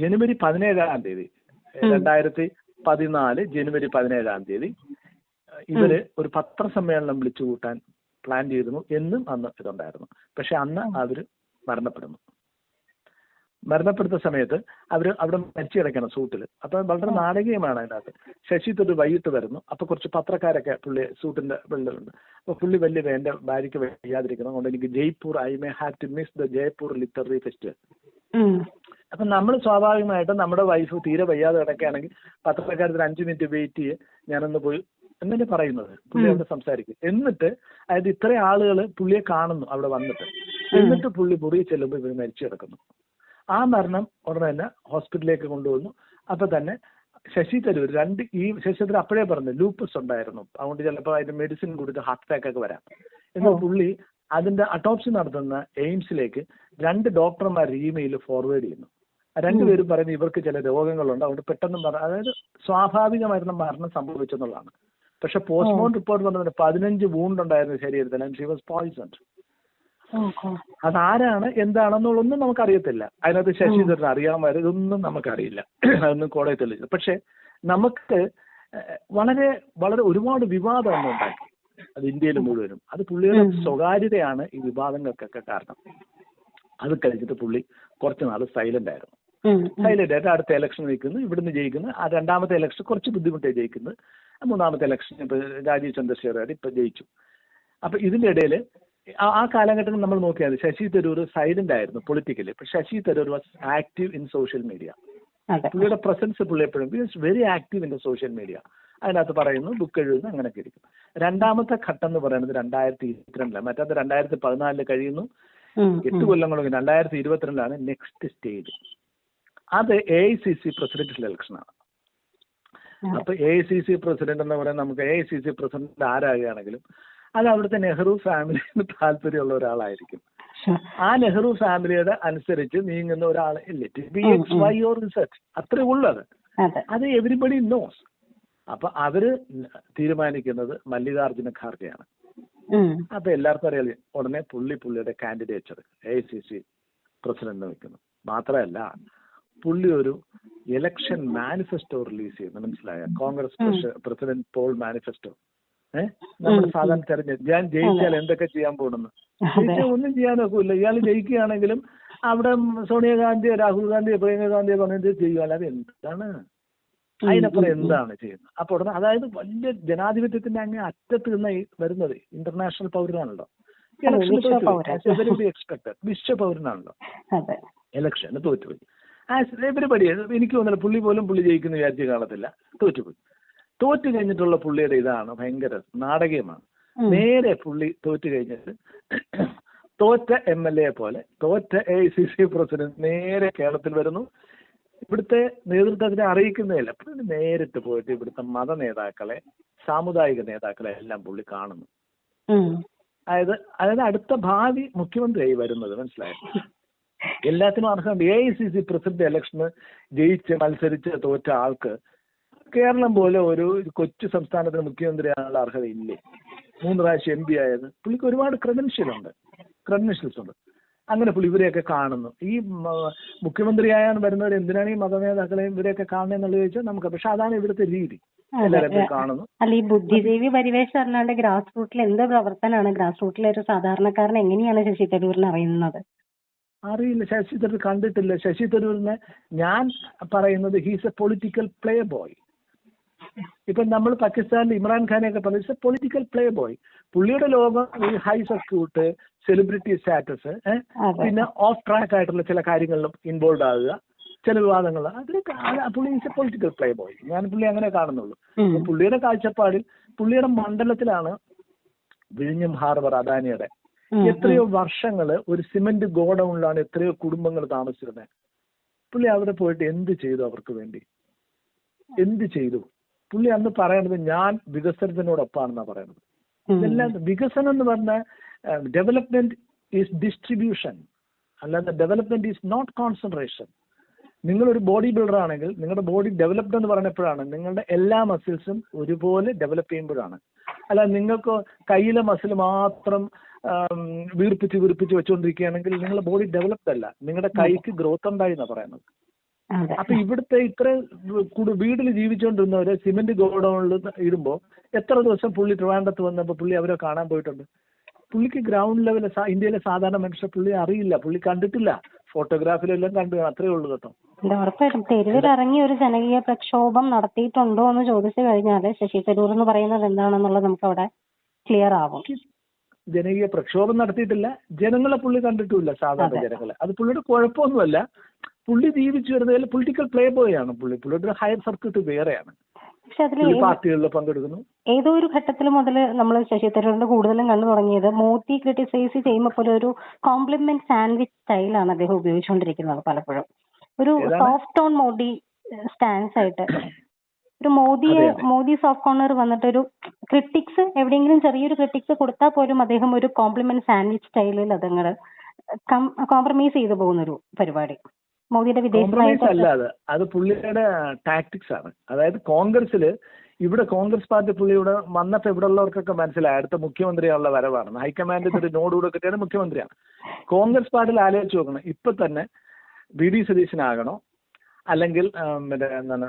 ജനുവരി 17-ാം തീയതി 2014 ജനുവരി 17-ാം തീയതി ഇവര് ഒരു പത്രസമ്മേളനം വിളിച്ചു കൂട്ടാൻ പ്ലാൻ ചെയ്തിരുന്നു എന്നും അന്ന് ഇതുണ്ടായിരുന്നു. പക്ഷെ അന്ന് അവര് മരണപ്പെടുത്ത സമയത്ത് അവര് അവിടെ മരിച്ചു കിടക്കണം സൂട്ടിൽ. അപ്പൊ വളരെ നാടകീയമാണ് അതിനകത്ത്. ശശി തരൂർ വൈകിട്ട് വരുന്നു. അപ്പൊ കുറച്ച് പത്രക്കാരൊക്കെ പുള്ളി സൂട്ടിന്റെ വെള്ളമുണ്ട്. അപ്പൊ പുള്ളി വലിയ എന്റെ ഭാര്യയ്ക്ക് വയ്യാതിരിക്കണം അതുകൊണ്ട് എനിക്ക് Jaipur I may have to miss the Jaipur literary festival. അപ്പൊ നമ്മൾ സ്വാഭാവികമായിട്ടും നമ്മുടെ വൈഫ് തീരെ വയ്യാതെ കിടക്കുകയാണെങ്കിൽ പത്രക്കാരത്തിന് 5 മിനിറ്റ് വെയിറ്റ് ചെയ്യ്, ഞാനൊന്ന് പോയി എന്നല്ലേ പറയുന്നത്. പുള്ളി അവിടെ സംസാരിക്കും. എന്നിട്ട് അതായത് ഇത്രയും ആളുകൾ പുള്ളിയെ കാണുന്നു അവിടെ വന്നിട്ട്. എന്നിട്ട് പുള്ളി മുറിയിൽ ചെല്ലുമ്പോൾ ഇവർ മരിച്ചു കിടക്കുന്നു. ആ മരണം ഉടനെ തന്നെ ഹോസ്പിറ്റലിലേക്ക് കൊണ്ടുവന്നു. അപ്പൊ തന്നെ ശശി തരൂർ ഈ ശശി തരൂർ അപ്പോഴേ പറഞ്ഞു ലൂപ്പസ് ഉണ്ടായിരുന്നു, അതുകൊണ്ട് ചിലപ്പോൾ അതിന്റെ മെഡിസിൻ കൊടുത്ത് ഹാർട്ട് അറ്റാക്ക് ഒക്കെ വരാം. എന്നാൽ പുള്ളി അതിന്റെ അട്ടോപ്സി നടത്തുന്ന എയിംസിലേക്ക് 2 ഡോക്ടർമാർ ഇമെയിൽ ഫോർവേഡ് ചെയ്യുന്നു. 2 പേരും പറയുന്നത് ഇവർക്ക് ചില രോഗങ്ങളുണ്ട്, അതുകൊണ്ട് പെട്ടെന്ന് അതായത് സ്വാഭാവികമായിരുന്ന മരണം സംഭവിച്ചെന്നുള്ളതാണ്. പക്ഷെ പോസ്റ്റ്മോർട്ടം റിപ്പോർട്ട് പറഞ്ഞത് 15 വൂണ്ട് ഉണ്ടായിരുന്നു ശരീരത്തിൽ, ആൻഡ് ഷി വാസ് പോയിസൺഡ്. അതാരാണ് എന്താണെന്നുള്ളൊന്നും നമുക്കറിയത്തില്ല. അതിനകത്ത് ശശി തരൂർ അറിയാമായിരുന്നു, ഇതൊന്നും നമുക്കറിയില്ല, അതൊന്നും കോടതി തെളിയില്ല. പക്ഷെ നമുക്ക് വളരെ വളരെ ഒരുപാട് വിവാദം ഒന്നും ഉണ്ടാക്കി അത് ഇന്ത്യയിൽ മുഴുവനും. അത് പുള്ളിയുടെ സ്വകാര്യതയാണ് ഈ വിവാദങ്ങൾക്കൊക്കെ കാരണം. അത് കഴിഞ്ഞിട്ട് പുള്ളി കുറച്ച് നാൾ സൈലന്റ് ആയിരുന്നു. സൈലന്റ് ആയിട്ട് അടുത്ത ഇലക്ഷൻ നിൽക്കുന്നു, ഇവിടുന്ന് ജയിക്കുന്നു. ആ 2ാമത്തെ ഇലക്ഷൻ കുറച്ച് ബുദ്ധിമുട്ടായി ജയിക്കുന്നത്. 3ാമത്തെ ഇലക്ഷൻ ഇപ്പൊ രാജീവ് ചന്ദ്രശേഖർ ഇപ്പൊ ജയിച്ചു. അപ്പൊ ഇതിന്റെ ഇടയിൽ ആ കാലഘട്ടത്തിൽ നമ്മൾ നോക്കിയാൽ ശശി തരൂർ സൈലന്റ് ആയിരുന്നു പൊളിറ്റിക്കലി. പക്ഷെ Shashi Tharoor was active in social media. പുള്ളിയുടെ പ്രസൻസ് പുള്ളി എപ്പോഴും very active in social media. അതിനകത്ത് പറയുന്നു, ബുക്ക് എഴുതുന്നു, അങ്ങനെയൊക്കെ ഇരിക്കും. 2ാമത്തെ ഘട്ടം എന്ന് പറയുന്നത് 2022 മറ്റത് 2014 കഴിയുന്നു. 8 കൊല്ലങ്ങളൊക്കെ 2022 നെക്സ്റ്റ് സ്റ്റേജ്. അത് AICC പ്രസിഡന്റിന്റെ ഇലക്ഷനാണ്. അപ്പൊ AICC പ്രസിഡന്റ് എന്ന് പറയുന്നത് നമുക്ക് AICC പ്രസിഡന്റ് ആരാകുകയാണെങ്കിലും അത് അവിടുത്തെ നെഹ്റു ഫാമിലിന് താല്പര്യമുള്ള ഒരാളായിരിക്കും. ആ നെഹ്റു ഫാമിലിയുടെ അനുസരിച്ച് നീങ്ങുന്ന ഒരാൾ അത്രേ ഉള്ളത്. അത് എവരിബഡി നോസ്. അപ്പൊ അവര് തീരുമാനിക്കുന്നത് മല്ലികാർജുന ഖാർഗെയാണ്. അപ്പൊ എല്ലാവർക്കും അറിയാം. ഉടനെ പുള്ളിയുടെ കാൻഡിഡേച്ചർ AICC പ്രസിഡന്റ് വെക്കുന്നു. മാത്രമല്ല പുള്ളി ഒരു ഇലക്ഷൻ മാനിഫെസ്റ്റോ റിലീസ് ചെയ്യുന്നു. മനസ്സിലായ? Congress president poll manifesto. നമ്മൾ സാധാരണ തെരഞ്ഞെടുപ്പ് ഞാൻ ജയിച്ചാൽ എന്തൊക്കെ ചെയ്യാൻ പോകുന്നു, ജയിച്ചാൽ ഒന്നും ചെയ്യാൻ നോക്കൂല. ഇയാൾ ജയിക്കുകയാണെങ്കിലും അവിടെ സോണിയാഗാന്ധിയോ രാഹുൽ ഗാന്ധിയോ പ്രിയങ്ക ഗാന്ധിയോ പറഞ്ഞത് ചെയ്യുക, അല്ലാതെ എന്താണ് അതിനപ്പുറം എന്താണ് ചെയ്യുന്നത്? അപ്പൊ ഉടനെ അതായത് വലിയ ജനാധിപത്യത്തിന്റെ അങ്ങ് അറ്റത്ത് നിന്ന് വരുന്നത് ഇന്റർനാഷണൽ പൗരനാണല്ലോ. ഇലക്ഷന് എക്സ്പെക്ടഡ് വിശ്വ പൗരനാണല്ലോ. ഇലക്ഷന് തോറ്റുപോയി. എവരിബഡി എനിക്ക് തോന്നുന്നില്ല പുള്ളി ജയിക്കുന്ന വിചാരിച്ച് കാണത്തില്ല. തോറ്റു കഴിഞ്ഞിട്ടുള്ള പുള്ളിയുടെ ഇതാണ് ഭയങ്കര നാടകീയമാണ്. നേരെ പുള്ളി തോറ്റു കഴിഞ്ഞിട്ട് തോറ്റ MLA പോലെ തോറ്റ AICC പ്രസിഡന്റ് നേരെ കേരളത്തിൽ വരുന്നു. ഇവിടുത്തെ നേതൃത്വത്തിനെ അറിയിക്കുന്നതില്ല. പുള്ളി നേരിട്ട് പോയിട്ട് ഇവിടുത്തെ മത നേതാക്കളെ, സാമുദായിക നേതാക്കളെ എല്ലാം പുള്ളി കാണുന്നു. അതായത് അടുത്ത ഭാവി മുഖ്യമന്ത്രിയായി വരുന്നത്. മനസ്സിലായോ? എല്ലാത്തിനും അർഹമുണ്ട്. AICC പ്രസിഡന്റ് ഇലക്ഷന് ജയിച്ച് മത്സരിച്ച് തോറ്റ ആൾക്ക് കേരളം പോലെ ഒരു കൊച്ചു സംസ്ഥാനത്തിന് മുഖ്യമന്ത്രിയാണുള്ള അർഹത ഇല്ലേ? 3 പ്രാവശ്യം MP ആയത് പുള്ളിക്ക് ഒരുപാട് ക്രെഡൻഷ്യൽ ഉണ്ട്. ക്രെഡൻഷ്യൽസ് ഉണ്ട്. അങ്ങനെ പുള്ളി ഇവരെയൊക്കെ കാണുന്നു. ഈ മുഖ്യമന്ത്രിയായാണ് വരുന്നവർ എന്തിനാണ് ഈ മതനേതാക്കളെയും ഇവരെയൊക്കെ കാണുന്നതെന്നുള്ളത് ചോദിച്ചാൽ നമുക്ക്, പക്ഷെ അതാണ് ഇവിടുത്തെ രീതി. എല്ലാവരും പോയി കാണുന്നു. അല്ല, ഈ ബുദ്ധിജീവി പരിവേഷം അല്ലാണ്ട് ഗ്രാസ് റൂട്ടിൽ എന്ത് പ്രവർത്തനമാണ്, ഗ്രാസ് റൂട്ടിലെ ഒരു സാധാരണക്കാരൻ എങ്ങനെയാണ് ശശി തരൂരിനെ അറിയുന്നത്? അറിയില്ല. ശശി തരൂർ കണ്ടിട്ടില്ല. ശശി തരൂരിനെ ഞാൻ പറയുന്നത് he's A political play boy. ഇപ്പൊ നമ്മൾ പാകിസ്ഥാനിൽ ഇമ്രാൻഖാനെയൊക്കെ പറഞ്ഞ പൊളിറ്റിക്കൽ പ്ലേ ബോയ്. പുള്ളിയുടെ ലോകം ഈ ഹൈ സർക്യൂട്ട്, സെലിബ്രിറ്റി സ്റ്റാറ്റസ്, പിന്നെ ഓഫ് ട്രാക്ക് ആയിട്ടുള്ള ചില കാര്യങ്ങളിലും ഇൻവോൾവ് ആകുക, ചില വിവാദങ്ങൾ, അതിലൊക്കെ പുള്ളി is A political play boy. ഞാൻ പുള്ളി അങ്ങനെ കാണുന്നുള്ളൂ. പുള്ളിയുടെ കാഴ്ചപ്പാടിൽ പുള്ളിയുടെ മണ്ഡലത്തിലാണ് വിഴിഞ്ഞം ഹാർബർ അദാനിയുടെ. എത്രയോ വർഷങ്ങള് ഒരു സിമന്റ് ഗോഡൌണിലാണ് എത്രയോ കുടുംബങ്ങൾ താമസിച്ചിരുന്നത്. പുള്ളി അവിടെ പോയിട്ട് എന്ത് ചെയ്തു? അവർക്ക് വേണ്ടി എന്ത് ചെയ്തു? പുള്ളി അന്ന് പറയണത് ഞാൻ വികസനത്തിനോടൊപ്പാണെന്നാ പറയുന്നത്. ഇതെല്ലാം വികസനം എന്ന് പറഞ്ഞാൽ ഡെവലപ്മെന്റ് ഈസ് ഡിസ്ട്രിബ്യൂഷൻ, അല്ലാതെ ഡെവലപ്മെന്റ് ഈസ് നോട്ട് കോൺസെൻട്രേഷൻ. നിങ്ങളൊരു ബോഡി ബിൽഡർ ആണെങ്കിൽ നിങ്ങളുടെ ബോഡി ഡെവലപ്ഡ് എന്ന് പറയുമ്പോഴാണ് നിങ്ങളുടെ എല്ലാ മസിൽസും ഒരുപോലെ ഡെവലപ്പ് ചെയ്യുമ്പോഴാണ്. അല്ല നിങ്ങൾക്ക് കയ്യിലെ മസിൽ മാത്രം വീർപ്പിച്ച് വെച്ചുകൊണ്ടിരിക്കുകയാണെങ്കിൽ നിങ്ങളുടെ ബോഡി ഡെവലപ്ഡ് അല്ല, നിങ്ങളുടെ കൈക്ക് ഗ്രോത്ത് ഉണ്ടായി എന്നാ പറയുന്നത്. അപ്പൊ ഇവിടുത്തെ ഇത്ര വീട്ടിൽ ജീവിച്ചുകൊണ്ടിരുന്നവരെ സിമെന്റ് ഗോഡൌണിൽ ഇടുമ്പോൾ എത്ര ദിവസം പുള്ളി ട്രിവാൻഡ്രത്ത് വന്നപ്പോൾ പുള്ളി അവരെ കാണാൻ പോയിട്ടുണ്ട്? പുള്ളിക്ക് ഗ്രൗണ്ട് ലെവലിൽ ഇന്ത്യയിലെ സാധാരണ മനുഷ്യർ പുള്ളി അറിയില്ല, പുള്ളി കണ്ടിട്ടില്ല. ഫോട്ടോഗ്രാഫിലെല്ലാം കണ്ടു, അത്രേ ഉള്ളൂ കേട്ടോ. ഉറപ്പായിട്ടും തെരുവിലിറങ്ങി ഒരു ജനകീയ പ്രക്ഷോഭം നടത്തിയിട്ടുണ്ടോ എന്ന് ചോദിച്ചു കഴിഞ്ഞാൽ ശശി തരൂർ എന്ന് പറയുന്നത് എന്താണെന്നുള്ളത് നമുക്ക് അവിടെ ക്ലിയർ ആവും. ജനകീയ പ്രക്ഷോഭം നടത്തിയിട്ടില്ല, ജനങ്ങളെ പുള്ളി കണ്ടിട്ടുമില്ല, സാധാരണ ജനങ്ങളെ. അത് പുള്ളിയുടെ കുഴപ്പമൊന്നുമല്ല. പുള്ളി ജീവിച്ചു വരുന്നതിൽ പൊളിറ്റിക്കൽ പ്ലേ ബോയ് ആണ് പുള്ളി. പുള്ളിയുടെ ഹയർ സർക്യൂട്ട് വേറെയാണ്. പക്ഷെ അതിൽ പാർട്ടികളിൽ പങ്കെടുക്കുന്നു. ഏതോ ഒരു ഘട്ടത്തിൽ മുതൽ നമ്മൾ ശശി തരൂരിന്റെ കൂടുതലും കണ്ടു തുടങ്ങിയത് മോദി ക്രിട്ടിസൈസ് ചെയ്യുമ്പോൾ പോലെ ഒരു കോംപ്ലിമെന്റ് സാൻഡ്വിച്ച് സ്റ്റൈലാണ് അദ്ദേഹം ഉപയോഗിച്ചുകൊണ്ടിരിക്കുന്നത് പലപ്പോഴും. ഒരു സോഫ്റ്റ് ഓൺ മോദി സ്റ്റാൻസ് ആയിട്ട് ഒരു മോദി സോഫ്റ്റ് കോർണർ വന്നിട്ടൊരു ക്രിട്ടിക്സ് എവിടെയെങ്കിലും ചെറിയൊരു ക്രിട്ടിക്സ് കൊടുത്താൽ പോലും അദ്ദേഹം ഒരു കോംപ്ലിമെന്റ് സാൻഡ്വിച്ച് സ്റ്റൈലിൽ അതങ്ങട് കോംപ്രമൈസ് ചെയ്തു പോകുന്നൊരു പരിപാടി. മോദിയുടെ കോംപ്രമൈസ് അല്ലാതെ അത് പുള്ളിയുടെ ടാക്ടിക്സ് ആണ്. അതായത് കോൺഗ്രസില് ഇവിടെ കോൺഗ്രസ് പാർട്ടി പുള്ളി ഇവിടെ വന്നപ്പോൾ ഇവിടെ ഉള്ളവർക്കൊക്കെ മനസ്സിലായി അടുത്ത മുഖ്യമന്ത്രിയാണുള്ള വരവാണ്. ഹൈക്കമാൻഡിൽ ഒരു നോട് കൂടെ കിട്ടിയാണ് മുഖ്യമന്ത്രിയാണ്. കോൺഗ്രസ് പാർട്ടിയിൽ ആലോചിച്ച് നോക്കണം, ഇപ്പൊ തന്നെ വി ഡി സതീശനാകണോ അല്ലെങ്കിൽ എന്താണ്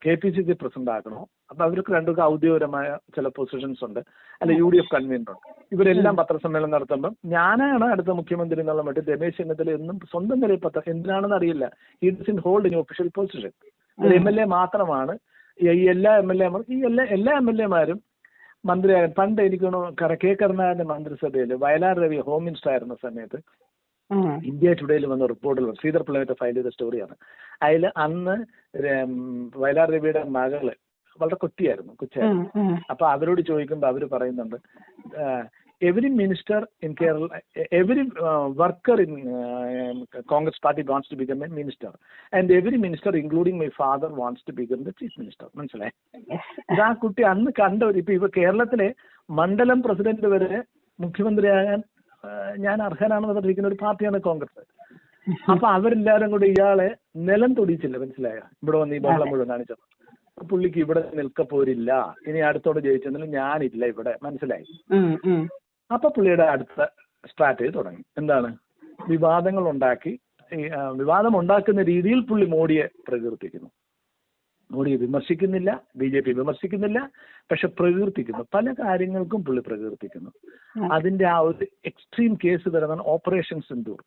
KPCC പ്രസിഡന്റ് ആക്കണോ? അപ്പൊ അവർക്ക് രണ്ടുപേർക്ക് ഔദ്യോഗികമായ ചില പൊസിഷൻസ് ഉണ്ട്, അല്ല UDF കൺവീനർ ഉണ്ട്. ഇവരെല്ലാം പത്രസമ്മേളനം നടത്തുമ്പോൾ ഞാനാണ് അടുത്ത മുഖ്യമന്ത്രി എന്നുള്ള മട്ടിൽ രമേശ് ചെന്നിത്തല എന്നും സ്വന്തം നിലയിൽ എന്തിനാണെന്ന് അറിയില്ല, he doesn't hold in official position. MLA മാത്രമാണ് ഈ എല്ലാ MLA-മാരും മന്ത്രിയാകാൻ. പണ്ട് എനിക്ക് K. കരുണാകരന്റെ മന്ത്രിസഭയിൽ വയലാർ രവി ഹോം മിനിസ്റ്റർ ആയിരുന്ന സമയത്ത് ഇന്ത്യ ടുഡേയിൽ വന്ന റിപ്പോർട്ടിൽ ശ്രീധർ പിള്ളയുടെ ഫയൽ ചെയ്ത സ്റ്റോറിയാണ്. അതിൽ അന്ന് വയലാർ രവിയുടെ മകള് വളരെ കൊച്ചായിരുന്നു. അപ്പൊ അവരോട് ചോദിക്കുമ്പോൾ അവര് പറയുന്നുണ്ട്, every minister in Kerala, every worker in Congress party wants to become a minister and every minister including my father wants to become the chief minister. മനസ്സിലായി? ഇതാ കുട്ടി അന്ന് കണ്ടവർ. ഇപ്പൊ കേരളത്തിലെ മണ്ഡലം പ്രസിഡന്റ് വരെ മുഖ്യമന്ത്രിയാകാൻ ഞാൻ അർഹനാണെന്ന് പറഞ്ഞിരിക്കുന്ന ഒരു പാർട്ടിയാണ് കോൺഗ്രസ്. അപ്പൊ അവരെല്ലാരും കൂടി ഇയാളെ നിലം തൊടിച്ചില്ല. മനസ്സിലായ? ഇവിടെ വന്ന് ഈ ബഹളം മുഴുവൻ കാണിച്ചത്. പുള്ളിക്ക് ഇവിടെ നിൽക്കപ്പോരില്ല, ഇനി അടുത്തോട് ജയിച്ചെന്നാലും ഞാനില്ല ഇവിടെ. മനസ്സിലായി? അപ്പൊ പുള്ളിയുടെ അടുത്ത സ്ട്രാറ്റജി തുടങ്ങി. എന്താണ്? വിവാദങ്ങൾ ഉണ്ടാക്കി. വിവാദം ഉണ്ടാക്കുന്ന രീതിയിൽ പുള്ളി മോഡിയെ പ്രകീർത്തിക്കുന്നു. മോഡിയെ വിമർശിക്കുന്നില്ല, BJP വിമർശിക്കുന്നില്ല, പക്ഷെ പ്രകീർത്തിക്കുന്നു. പല കാര്യങ്ങൾക്കും പുള്ളി പ്രകീർത്തിക്കുന്നു. അതിന്റെ ആ ഒരു എക്സ്ട്രീം കേസ് വരുന്നതാണ് ഓപ്പറേഷൻ സിന്ദൂർ.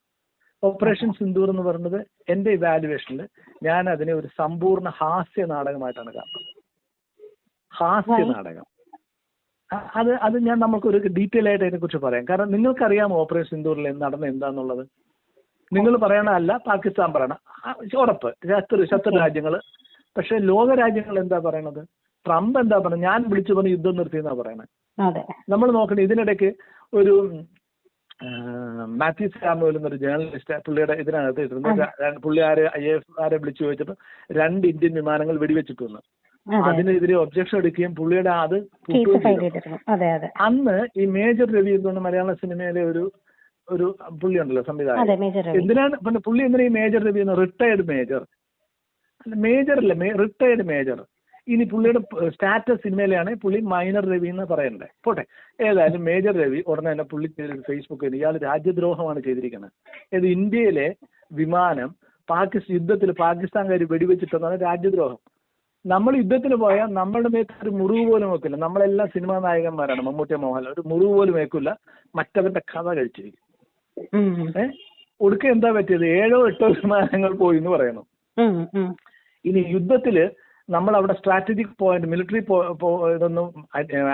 ഓപ്പറേഷൻ സിന്ദൂർ എന്ന് പറയുന്നത് എന്റെ ഇവാലുവേഷനിൽ ഞാൻ അതിനെ ഒരു സമ്പൂർണ്ണ ഹാസ്യ നാടകമായിട്ടാണ് കാണുന്നത്. ഹാസ്യ നാടകം. അത് ഞാൻ നമുക്കൊരു ഡീറ്റെയിൽ ആയിട്ട് അതിനെ കുറിച്ച് പറയാം. കാരണം നിങ്ങൾക്കറിയാമോ ഓപ്പറേഷൻ സിന്ദൂറിൽ നടന്ന എന്താന്നുള്ളത്? നിങ്ങൾ പറയണല്ല, പാകിസ്ഥാൻ പറയണ ഉറപ്പ്, ശത്രു രാജ്യങ്ങൾ. പക്ഷെ ലോകരാജ്യങ്ങൾ എന്താ പറയണത്? ട്രംപ് എന്താ പറയുന്നത്? ഞാൻ വിളിച്ചു പറഞ്ഞ് യുദ്ധം നിർത്തിയെന്നാ പറയണത്. നമ്മൾ നോക്കണേ, ഇതിനിടയ്ക്ക് ഒരു മാത്യു സാമുവൽ എന്നൊരു ജേർണലിസ്റ്റ് പുള്ളിയുടെ ഇതിനകത്ത് ഇട്ടിരുന്നു. പുള്ളി IAF വിളിച്ചു ചോദിച്ചപ്പോൾ 2 ഇന്ത്യൻ വിമാനങ്ങൾ വെടിവെച്ചിട്ടു വന്നു. അതിനെതിരെ ഒബ്ജക്ഷൻ എടുക്കുകയും പുള്ളിയുടെ അത് അന്ന് ഈ മേജർ രവി എന്ന് മലയാള സിനിമയിലെ ഒരു പുള്ളി ഉണ്ടല്ലോ സംവിധായകൻ. എന്തിനാണ് പുള്ളി എന്തിനാ ഈ മേജർ രവി എന്ന്? റിട്ടയർഡ് മേജർ അല്ല, റിട്ടയർഡ് മേജർ. ഇനി പുള്ളിയുടെ സ്റ്റാറ്റസ് സിനിമയിലാണെങ്കിൽ പുള്ളി മൈനർ രവി എന്ന് പറയണ്ടേ, പോട്ടെ. ഏതായാലും മേജർ രവി ഉടനെ തന്നെ പുള്ളി ചെയ്തൊരു ഫേസ്ബുക്കിൽ ഇയാൾ രാജ്യദ്രോഹമാണ് ചെയ്തിരിക്കുന്നത്. ഇത് ഇന്ത്യയിലെ വിമാനം യുദ്ധത്തിൽ പാകിസ്ഥാൻകാർ വെടിവെച്ചിട്ടെന്നാണ് രാജ്യദ്രോഹം. നമ്മൾ യുദ്ധത്തിന് പോയാൽ നമ്മളുടെ മേത്ത് ഒരു മുറിവ് പോലും വെക്കില്ല. നമ്മളെല്ലാം സിനിമാ നായകന്മാരാണ്, മമ്മൂട്ടി മോഹൻലാൽ. ഒരു മുറിവ് പോലും വെക്കില്ല, മറ്റവന്റെ കഥ കഴിച്ചിരിക്കും. ഒടുക്ക എന്താ പറ്റിയത്? 7 or 8 വിമാനങ്ങൾ പോയി എന്ന് പറയണം. ഇനി യുദ്ധത്തില് നമ്മൾ അവിടെ സ്ട്രാറ്റജിക് പോയിന്റ് മിലിറ്ററി ഇതൊന്നും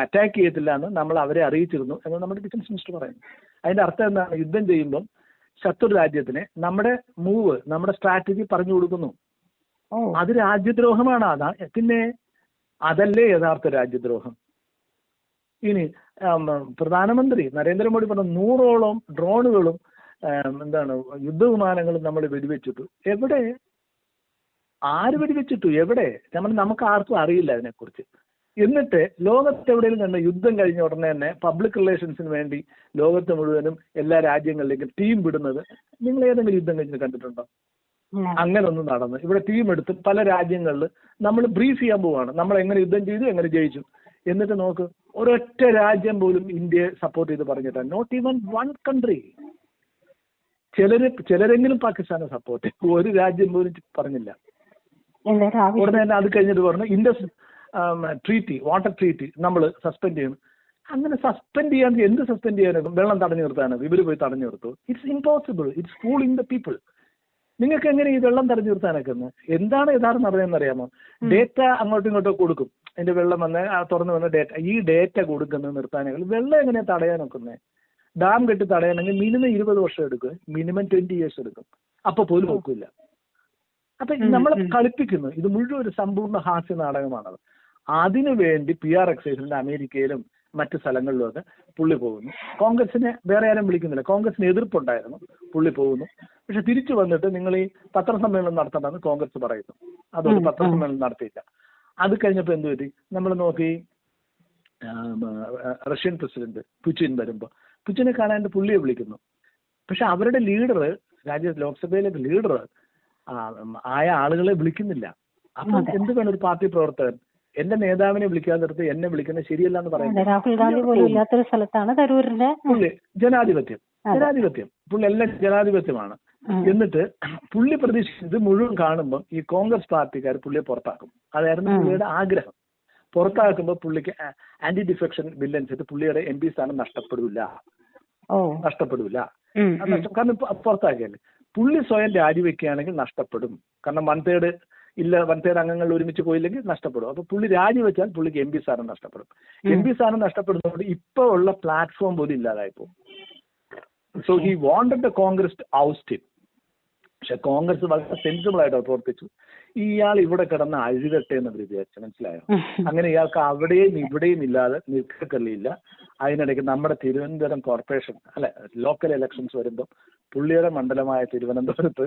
അറ്റാക്ക് ചെയ്യത്തില്ല എന്ന് നമ്മൾ അവരെ അറിയിച്ചിരുന്നു എന്ന് നമ്മുടെ ഡിഫൻസ് മിനിസ്റ്റർ പറയുന്നു. അതിന്റെ അർത്ഥം എന്താണ്? യുദ്ധം ചെയ്യുമ്പം ശത്രു രാജ്യത്തിന് നമ്മുടെ നമ്മുടെ സ്ട്രാറ്റജി പറഞ്ഞു കൊടുക്കുന്നു. അത് രാജ്യദ്രോഹമാണ്. പിന്നെ അതല്ലേ യഥാർത്ഥ രാജ്യദ്രോഹം? ഇനി പ്രധാനമന്ത്രി നരേന്ദ്രമോദി പറഞ്ഞ 100ഓളം ഡ്രോണുകളും യുദ്ധവിമാനങ്ങളും നമ്മൾ വെടിവെച്ചിട്ടു. എവിടെ? ആര് വെടിവെച്ചിട്ടു? എവിടെ? നമുക്ക് ആർക്കും അറിയില്ല അതിനെക്കുറിച്ച്. എന്നിട്ട് ലോകത്ത് എവിടെയും കണ്ട യുദ്ധം കഴിഞ്ഞ ഉടനെ തന്നെ പബ്ലിക് റിലേഷൻസിന് വേണ്ടി ലോകത്ത് മുഴുവനും എല്ലാ രാജ്യങ്ങളിലേക്കും ടീം വിടുന്നത് നിങ്ങൾ ഏതെങ്കിലും യുദ്ധം കഴിഞ്ഞ് കണ്ടിട്ടുണ്ടോ? അങ്ങനൊന്നും നടന്നു. ഇവിടെ ടീം എടുത്ത് പല രാജ്യങ്ങളിൽ നമ്മൾ ബ്രീഫ് ചെയ്യാൻ പോവാണ്. നമ്മൾ എങ്ങനെ യുദ്ധം ചെയ്തു, എങ്ങനെ ജയിച്ചു. എന്നിട്ട് നോക്ക്, ഒരൊറ്റ രാജ്യം പോലും ഇന്ത്യയെ സപ്പോർട്ട് ചെയ്ത് പറഞ്ഞിട്ടാണ്. Not even one country. ചിലരെങ്കിലും പാകിസ്ഥാനെ സപ്പോർട്ട് ചെയ്തു, ഒരു രാജ്യം പോലും പറഞ്ഞില്ല. ഉടനെ തന്നെ അത് കഴിഞ്ഞിട്ട് പറഞ്ഞു ഇൻഡസ് വാട്ടർ ട്രീറ്റി നമ്മൾ സസ്പെൻഡ് ചെയ്യണം. അങ്ങനെ സസ്പെൻഡ് ചെയ്യാൻ എന്ത് സസ്പെൻഡ് ചെയ്യാനൊക്കെ? വെള്ളം തടഞ്ഞു നിർത്താനോ? ഇവര് പോയി തടഞ്ഞു നിർത്തൂ? It's impossible. It's fooling the people. നിങ്ങൾക്ക് എങ്ങനെ ഈ വെള്ളം തടഞ്ഞു നിർത്താനൊക്കെ? എന്താണ് യഥാർത്ഥം നടന്നതെന്ന് അറിയാമോ? ഡേറ്റ അങ്ങോട്ടും ഇങ്ങോട്ടും കൊടുക്കും. അതിന്റെ വെള്ളം വന്ന് തുറന്നു വന്ന ഡേറ്റ, ഈ ഡേറ്റ കൊടുക്കുന്നത് നിർത്താനെങ്കിൽ വെള്ളം എങ്ങനെ തടയാനൊക്കുന്നത്? ഡാം കെട്ടി തടയണമെങ്കിൽ മിനിമം 20 വർഷം എടുക്കും, മിനിമം 20 years എടുക്കും. അപ്പൊ പോലും നോക്കില്ല. അപ്പൊ നമ്മളെ കളിപ്പിക്കുന്നു. ഇത് മുഴുവൻ ഒരു സമ്പൂർണ്ണ ഹാസ്യ നാടകമാണത്. അതിനുവേണ്ടി PR എക്സൈസിന്റെ അമേരിക്കയിലും മറ്റു സ്ഥലങ്ങളിലുമൊക്കെ പുള്ളി പോകുന്നു. കോൺഗ്രസിനെ വേറെ ആരും വിളിക്കുന്നില്ല. കോൺഗ്രസിന് എതിർപ്പുണ്ടായിരുന്നു, പുള്ളി പോകുന്നു. പക്ഷെ തിരിച്ചു വന്നിട്ട് നിങ്ങൾ ഈ പത്രസമ്മേളനം നടത്തണമെന്ന് കോൺഗ്രസ് പറയുന്നു. അതൊരു പത്രസമ്മേളനം നടത്തിയില്ല. അത് കഴിഞ്ഞപ്പോൾ എന്ത് പറ്റി? നമ്മൾ നോക്കി റഷ്യൻ പ്രസിഡന്റ് പുചിൻ വരുമ്പോൾ പുചിനെ കാണാണ്ട് പുള്ളിയെ വിളിക്കുന്നു. പക്ഷെ അവരുടെ ലീഡർ, ലോക്സഭയിലെ ലീഡർ ആയ ആളുകളെ വിളിക്കുന്നില്ല. അപ്പൊ എന്ത് വേണം ഒരു പാർട്ടി പ്രവർത്തകൻ? എന്റെ നേതാവിനെ വിളിക്കാതിടത്ത് എന്നെ വിളിക്കുന്നത് ശരിയല്ല എന്ന് പറയുന്നത്. രാഹുൽ ഗാന്ധി പോലും ഇല്ലാത്തൊരു സ്ഥലത്താണ് തരൂരിന്റെ പുള്ളി. ജനാധിപത്യം പുള്ളി എല്ലാം ജനാധിപത്യമാണ്. എന്നിട്ട് പുള്ളി പ്രതീക്ഷിച്ചത് മുഴുവൻ കാണുമ്പോൾ ഈ കോൺഗ്രസ് പാർട്ടിക്കാർ പുള്ളിയെ പുറത്താക്കും. അതായിരുന്നു പുള്ളിയുടെ ആഗ്രഹം. പുറത്താക്കുമ്പോൾ പുള്ളിക്ക് ആന്റി ഡിഫെക്ഷൻ ബില്ല് അനുസരിച്ച് പുള്ളിയുടെ MP സ്ഥാനം നഷ്ടപ്പെടില്ല. കാരണം പുറത്താക്കിയല്ലേ. പുള്ളി സ്വയം രാജിവെക്കുകയാണെങ്കിൽ നഷ്ടപ്പെടും. കാരണം 1/3 അംഗങ്ങൾ ഒരുമിച്ച് പോയില്ലെങ്കിൽ നഷ്ടപ്പെടും. അപ്പൊ പുള്ളി രാജിവെച്ചാൽ പുള്ളിക്ക് MP സ്ഥാനം നഷ്ടപ്പെടും. MP സ്ഥാനം നഷ്ടപ്പെടുന്നതുകൊണ്ട് ഇപ്പൊ ഉള്ള പ്ലാറ്റ്ഫോം പോലും ഇല്ലാതായിപ്പോ. So he wanted the Congress to oust him. പക്ഷെ കോൺഗ്രസ് വളരെ സെൻസിബിൾ ആയിട്ട് പ്രവർത്തിച്ചു. ഇയാൾ ഇവിടെ കിടന്ന് അഴുകട്ടെ എന്ന് വിചാരിച്ചു. മനസ്സിലായോ? അങ്ങനെ ഇയാൾക്ക് അവിടെയും ഇവിടെയും ഇല്ലാതെ നിൽക്കക്കള്ളിയില്ല. അതിനിടയ്ക്ക് നമ്മുടെ തിരുവനന്തപുരം കോർപ്പറേഷൻ ലോക്കൽ ഇലക്ഷൻസ് വരുമ്പോൾ പുള്ളിയുടെ മണ്ഡലമായ തിരുവനന്തപുരത്ത്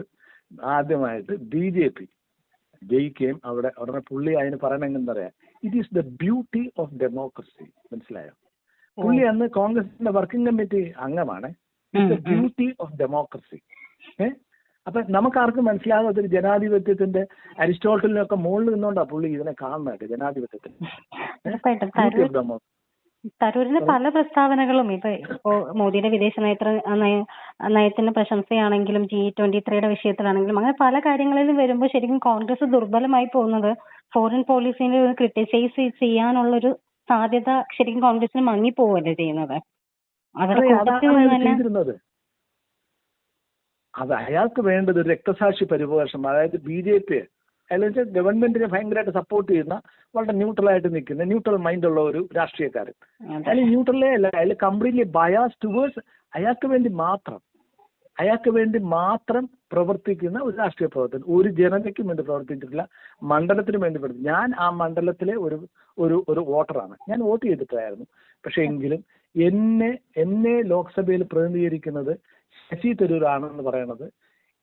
ആദ്യമായിട്ട് BJP ജയിക്കുകയും അവിടെ ഉടനെ പുള്ളി അതിന് പറയണമെങ്കിൽ എന്താ പറയാ, it is the beauty of democracy. മനസ്സിലായോ? പുള്ളി അന്ന് കോൺഗ്രസിന്റെ വർക്കിംഗ് കമ്മിറ്റി അംഗമാണ്. The beauty of democracy. അപ്പൊ നമുക്കാർക്കും മനസ്സിലാകാത്ത ഒരു ജനാധിപത്യത്തിന്റെ അരിസ്റ്റോട്ടലിനൊക്കെ മുകളിൽ നിന്നുകൊണ്ടാ പുള്ളി ഇതിനെ കാണുന്നത്. ജനാധിപത്യത്തിന് തരൂരിന്റെ പല പ്രസ്താവനകളും ഇപ്പോ മോദിയുടെ വിദേശ നയത്തിന് പ്രശംസയാണെങ്കിലും G23 വിഷയത്തിലാണെങ്കിലും അങ്ങനെ പല കാര്യങ്ങളിലും വരുമ്പോൾ ശരിക്കും കോൺഗ്രസ് ദുർബലമായി പോകുന്നത് ഫോറിൻ പോളിസിനെ ക്രിട്ടിസൈസ് ചെയ്യാനുള്ളൊരു സാധ്യത ശരിക്കും കോൺഗ്രസിന് മങ്ങിപ്പോവല്ലേ ചെയ്യുന്നത്. അത് അയാൾക്ക് വേണ്ടത് രക്തസാക്ഷി പരിപോഷണം. അതായത് BJP അല്ലെങ്കിൽ ഗവൺമെന്റിനെ ഭയങ്കരമായിട്ട് സപ്പോർട്ട് ചെയ്യുന്ന, വളരെ ന്യൂട്രലായിട്ട് നിൽക്കുന്ന, ന്യൂട്രൽ മൈൻഡ് ഉള്ള ഒരു രാഷ്ട്രീയക്കാരൻ. അല്ലെങ്കിൽ ന്യൂട്രലേ അല്ല, അയാൾ കംപ്ലീറ്റ്ലി ബയാസ് ടുവേഴ്സ് അയാൾക്ക് വേണ്ടി മാത്രം പ്രവർത്തിക്കുന്ന ഒരു രാഷ്ട്രീയ പ്രവർത്തകൻ. ഒരു ജനതയ്ക്കും വേണ്ടി പ്രവർത്തിച്ചിട്ടില്ല, മണ്ഡലത്തിന് വേണ്ടി പ്രവർത്തിച്ചു. ഞാൻ ആ മണ്ഡലത്തിലെ ഒരു വോട്ടറാണ്. ഞാൻ വോട്ട് ചെയ്തിട്ടായിരുന്നു. പക്ഷെ എങ്കിലും എന്നെ ലോക്സഭയിൽ പ്രതിനിധീകരിക്കുന്നത് ശശി തരൂർ ആണെന്ന് പറയുന്നത്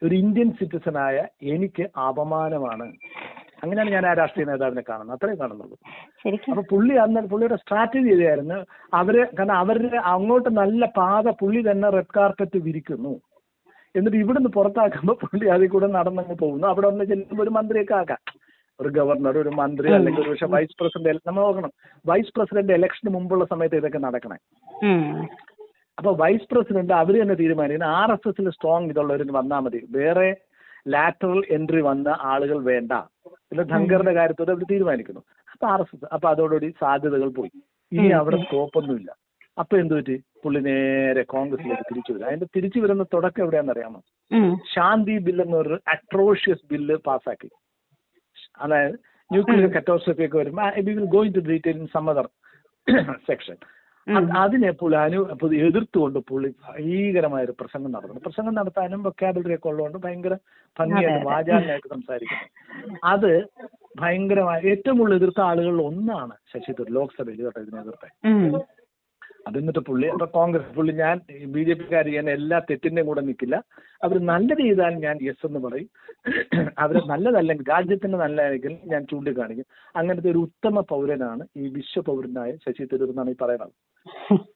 ഒരു ഇന്ത്യൻ സിറ്റിസനായ എനിക്ക് അപമാനമാണ്. അങ്ങനെയാണ് ഞാൻ ആ രാഷ്ട്രീയ നേതാവിനെ കാണുന്നത്. അത്രേ കാണുന്നുള്ളൂ. അപ്പൊ പുള്ളിയുടെ സ്ട്രാറ്റജി ഇതായിരുന്നു. കാരണം അവരുടെ അങ്ങോട്ട് നല്ല പാത പുള്ളി തന്നെ റെഡ് കാർപ്പറ്റ് വിരിക്കുന്നു. എന്നിട്ട് ഇവിടുന്ന് പുറത്താക്കുമ്പോൾ പുള്ളി അതിൽ കൂടെ നടന്നങ്ങ് പോകുന്നു. അവിടെ ഒന്ന് ചെല്ലുമ്പോൾ ഒരു മന്ത്രിയൊക്കെ ആക്കാം. ഒരു ഗവർണർ, ഒരു മന്ത്രി, അല്ലെങ്കിൽ ഒരു പക്ഷേ വൈസ് പ്രസിഡന്റ്. നമ്മൾ നോക്കണം, വൈസ് പ്രസിഡന്റ് ഇലക്ഷന് മുമ്പുള്ള സമയത്ത് ഇതൊക്കെ നടക്കണേ. അപ്പൊ വൈസ് പ്രസിഡന്റ് അവർ തന്നെ തീരുമാനിക്കുന്നത് RSSൽ സ്ട്രോങ് ഇതുള്ളവർ വന്നാൽ മതി, വേറെ ലാറ്ററൽ എൻട്രി വന്ന ആളുകൾ വേണ്ട. പിന്നെ ധങ്കറിന്റെ കാര്യത്തോടെ അവർ തീരുമാനിക്കുന്നു. അപ്പൊ RSS അപ്പൊ അതോടുകൂടി സാധ്യതകൾ പോയി. ഇനി അവിടെ സ്കോപ്പൊന്നുമില്ല. അപ്പൊ എന്ത് പറ്റി? പുള്ളി നേരെ കോൺഗ്രസിലേക്ക് തിരിച്ചു വരും. അതിന്റെ തിരിച്ചു വരുന്ന തുടക്കം എവിടെയാണെന്നറിയാമോ? ശാന്തി ബിൽ എന്നൊരു അട്രോഷ്യസ് ബില്ല് പാസ്സാക്കി. അതായത് ന്യൂക്ലിയർ കറ്റാസ്ട്രോഫി ഒക്കെ വരുമ്പോൾ we will go into detail in some other section. അതിനെ പുള്ളി എതിർത്തുകൊണ്ട് പുള്ളി ഭയങ്കരമായൊരു പ്രസംഗം നടത്തുന്നു. പ്രസംഗം നടത്താനും വൊക്കാബുലറി ഒക്കെ ഉള്ളതുകൊണ്ട് ഭയങ്കര ഭംഗിയായിട്ട് വാചാലനായിട്ട് സംസാരിക്കുന്നു. അത് ഭയങ്കരമായ ഏറ്റവും കൂടുതൽ എതിർത്ത ആളുകളിൽ ഒന്നാണ് ശശി തരൂർ ലോക്സഭയിൽ കേട്ടോ, ഇതിനെ എതിർത്തെ. അതെന്നിട്ട് പുള്ളി അപ്പൊ കോൺഗ്രസ് പുള്ളി ഞാൻ BJPക്കാർ ചെയ്യാൻ എല്ലാ തെറ്റിന്റെയും കൂടെ നിൽക്കില്ല, അവർ നല്ലത് ചെയ്താൽ ഞാൻ യെസ് എന്ന് പറയും, അവർ നല്ലതല്ലെങ്കിൽ രാജ്യത്തിന് നല്ലതാണെങ്കിൽ ഞാൻ ചൂണ്ടിക്കാണിക്കും. അങ്ങനത്തെ ഒരു ഉത്തമ പൗരനാണ് ഈ വിശ്വ പൗരനായ ശശി തരൂർ എന്നാണ് ഈ പറയുന്നത്.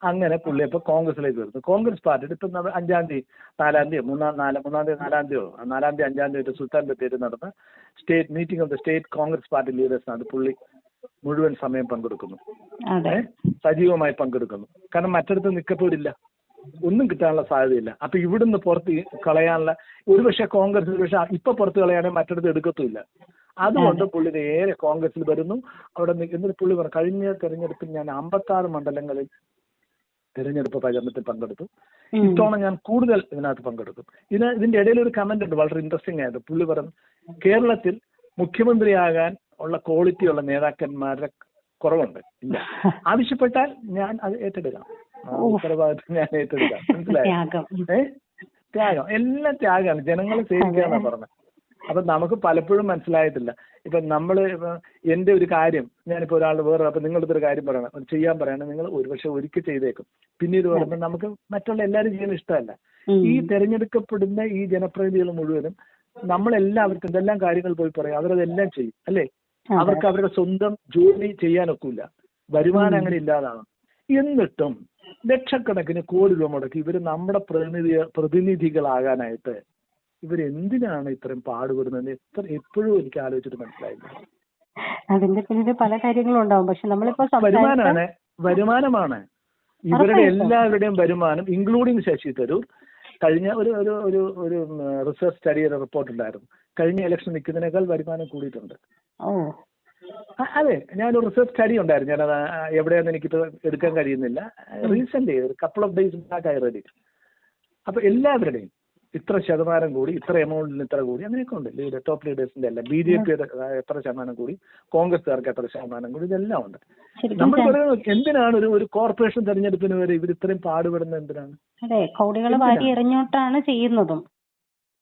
അങ്ങനെ പുള്ളി ഇപ്പൊ കോൺഗ്രസിലേക്ക് വരുന്നു. കോൺഗ്രസ് പാർട്ടിയുടെ ഇപ്പൊ 5-ാം തീയതി 4-ാം തീയതി 3-ാം തീയതി 4-ാം തീയതി 5-ാം തീയതി സുൽത്താൻ ബത്തേരിൽ നടന്ന state meeting of the state Congress party ലീഡേഴ്സാണ് പുള്ളി മുഴുവൻ സമയം പങ്കെടുക്കുന്നു, സജീവമായി പങ്കെടുക്കുന്നു. കാരണം മറ്റിടത്ത് നിൽക്കപ്പോഴില്ല, ഒന്നും കിട്ടാനുള്ള സാധ്യതയില്ല. അപ്പൊ ഇവിടുന്ന് പുറത്ത് കളയാനുള്ള ഒരുപക്ഷെ കോൺഗ്രസ് ഒരുപക്ഷെ ഇപ്പൊ പുറത്ത് കളയാണെങ്കിൽ മറ്റിടത്ത് എടുക്കത്തുമില്ല. അതുകൊണ്ട് പുള്ളി നേരെ കോൺഗ്രസിൽ വരുന്നു. അവിടെ എന്നിട്ട് പുള്ളി പറഞ്ഞു, കഴിഞ്ഞ തെരഞ്ഞെടുപ്പിൽ ഞാൻ 56 മണ്ഡലങ്ങളിൽ തെരഞ്ഞെടുപ്പ് പ്രചരണത്തിൽ പങ്കെടുത്തു, ഇത്തവണ ഞാൻ കൂടുതൽ ഇതിനകത്ത് പങ്കെടുക്കും. ഇതിന്റെ ഇടയിൽ ഒരു കമന്റ് ഉണ്ട് വളരെ ഇൻട്രസ്റ്റിംഗ് ആയിട്ട്. പുള്ളി പറഞ്ഞു, കേരളത്തിൽ മുഖ്യമന്ത്രിയാകാൻ ഉള്ള ക്വാളിറ്റി ഉള്ള നേതാക്കന്മാരുടെ കുറവുണ്ട്, ഇല്ല, ആവശ്യപ്പെട്ടാൽ ഞാൻ അത് ഏറ്റെടുക്കാം, ഉത്തരവാദിത്വം ഞാൻ ഏറ്റെടുക്കാം. മനസ്സിലായോ? ത്യാഗം, എല്ലാം ത്യാഗമാണ്, ജനങ്ങളെ സേവിക്കാന്നാ പറഞ്ഞത്. അപ്പൊ നമുക്ക് പലപ്പോഴും മനസ്സിലായിട്ടില്ല. ഇപ്പൊ നമ്മള് എന്റെ ഒരു കാര്യം ഞാനിപ്പോ ഒരാൾ വേറെ അപ്പൊ നിങ്ങളുടെ ഒരു കാര്യം പറയണം, ചെയ്യാൻ പറയണം, നിങ്ങൾ ഒരുപക്ഷെ ഒരിക്കൽ ചെയ്തേക്കും, പിന്നീട് പറയുമ്പോൾ നമുക്ക് മറ്റുള്ള എല്ലാവരും ചെയ്യാൻ ഇഷ്ടമല്ല. ഈ തെരഞ്ഞെടുക്കപ്പെടുന്ന ഈ ജനപ്രതിനിധികൾ മുഴുവനും നമ്മളെല്ലാവർക്കും എന്തെല്ലാം കാര്യങ്ങൾ പോയി പറയും, അവരതെല്ലാം ചെയ്യും അല്ലേ? അവർക്ക് അവരുടെ സ്വന്തം ജോലി ചെയ്യാനൊക്കില്ല, വരുമാനം അങ്ങനെ ഇല്ലാതാണ്. എന്നിട്ടും ലക്ഷക്കണക്കിന് കോടി രൂപ മുടക്കി ഇവര് നമ്മുടെ പ്രതിനിധികളാകാനായിട്ട് ഇവരെന്തിനാണ് ഇത്രയും പാടുപെടുന്നത്? എപ്പോഴും എനിക്ക് ആലോചിച്ചിട്ട് മനസ്സിലായില്ല. അതിന്റെ പിന്നിൽ പല കാര്യങ്ങളും ഉണ്ടാവും. പക്ഷെ നമ്മളിപ്പോ വരുമാനമാണ് ഇവരുടെ എല്ലാവരുടെയും വരുമാനം, ഇൻക്ലൂഡിങ് ശശി തരൂർ. കഴിഞ്ഞ ഒരു റിസർച്ച് സ്റ്റഡിയുടെ റിപ്പോർട്ട് ഉണ്ടായിരുന്നു, കഴിഞ്ഞ ഇലക്ഷൻ നിൽക്കുന്നതിനേക്കാൾ വരുമാനം കൂടിയിട്ടുണ്ട്. അതെ, ഞാനൊരു റിസർച്ച് സ്റ്റഡി ഉണ്ടായിരുന്നു, ഞാനത് എവിടെയാണെന്ന് എനിക്കിപ്പോൾ എടുക്കാൻ കഴിയുന്നില്ല, റീസെന്റ് ഒരു കപ്പിൾ ഓഫ് ഡേയ്സ് ബാക്ക് ആയി റെഡി. അപ്പൊ എല്ലാവരുടെയും ഇത്ര ശതമാനം കൂടി, ഇത്ര എമൗണ്ടിന് ഇത്ര കൂടി, അങ്ങനെയൊക്കെ ഉണ്ട്. ടോപ്പ് ലീഡേഴ്സിന്റെ എല്ലാം BJP എത്ര ശതമാനം കൂടി, കോൺഗ്രസ്സുകാർക്ക് എത്ര ശതമാനം കൂടി, ഇതെല്ലാം ഉണ്ട്. നമ്മൾ പറയുന്നത് എന്തിനാണ് ഒരു കോർപ്പറേഷൻ തെരഞ്ഞെടുപ്പിന് വരെ ഇവർ ഇത്രയും പാടുപെടുന്നത് എന്തിനാണ്? അതെ, കോടികൾ വാരി എറിഞ്ഞോട്ടാണ് ചെയ്യുന്നതും.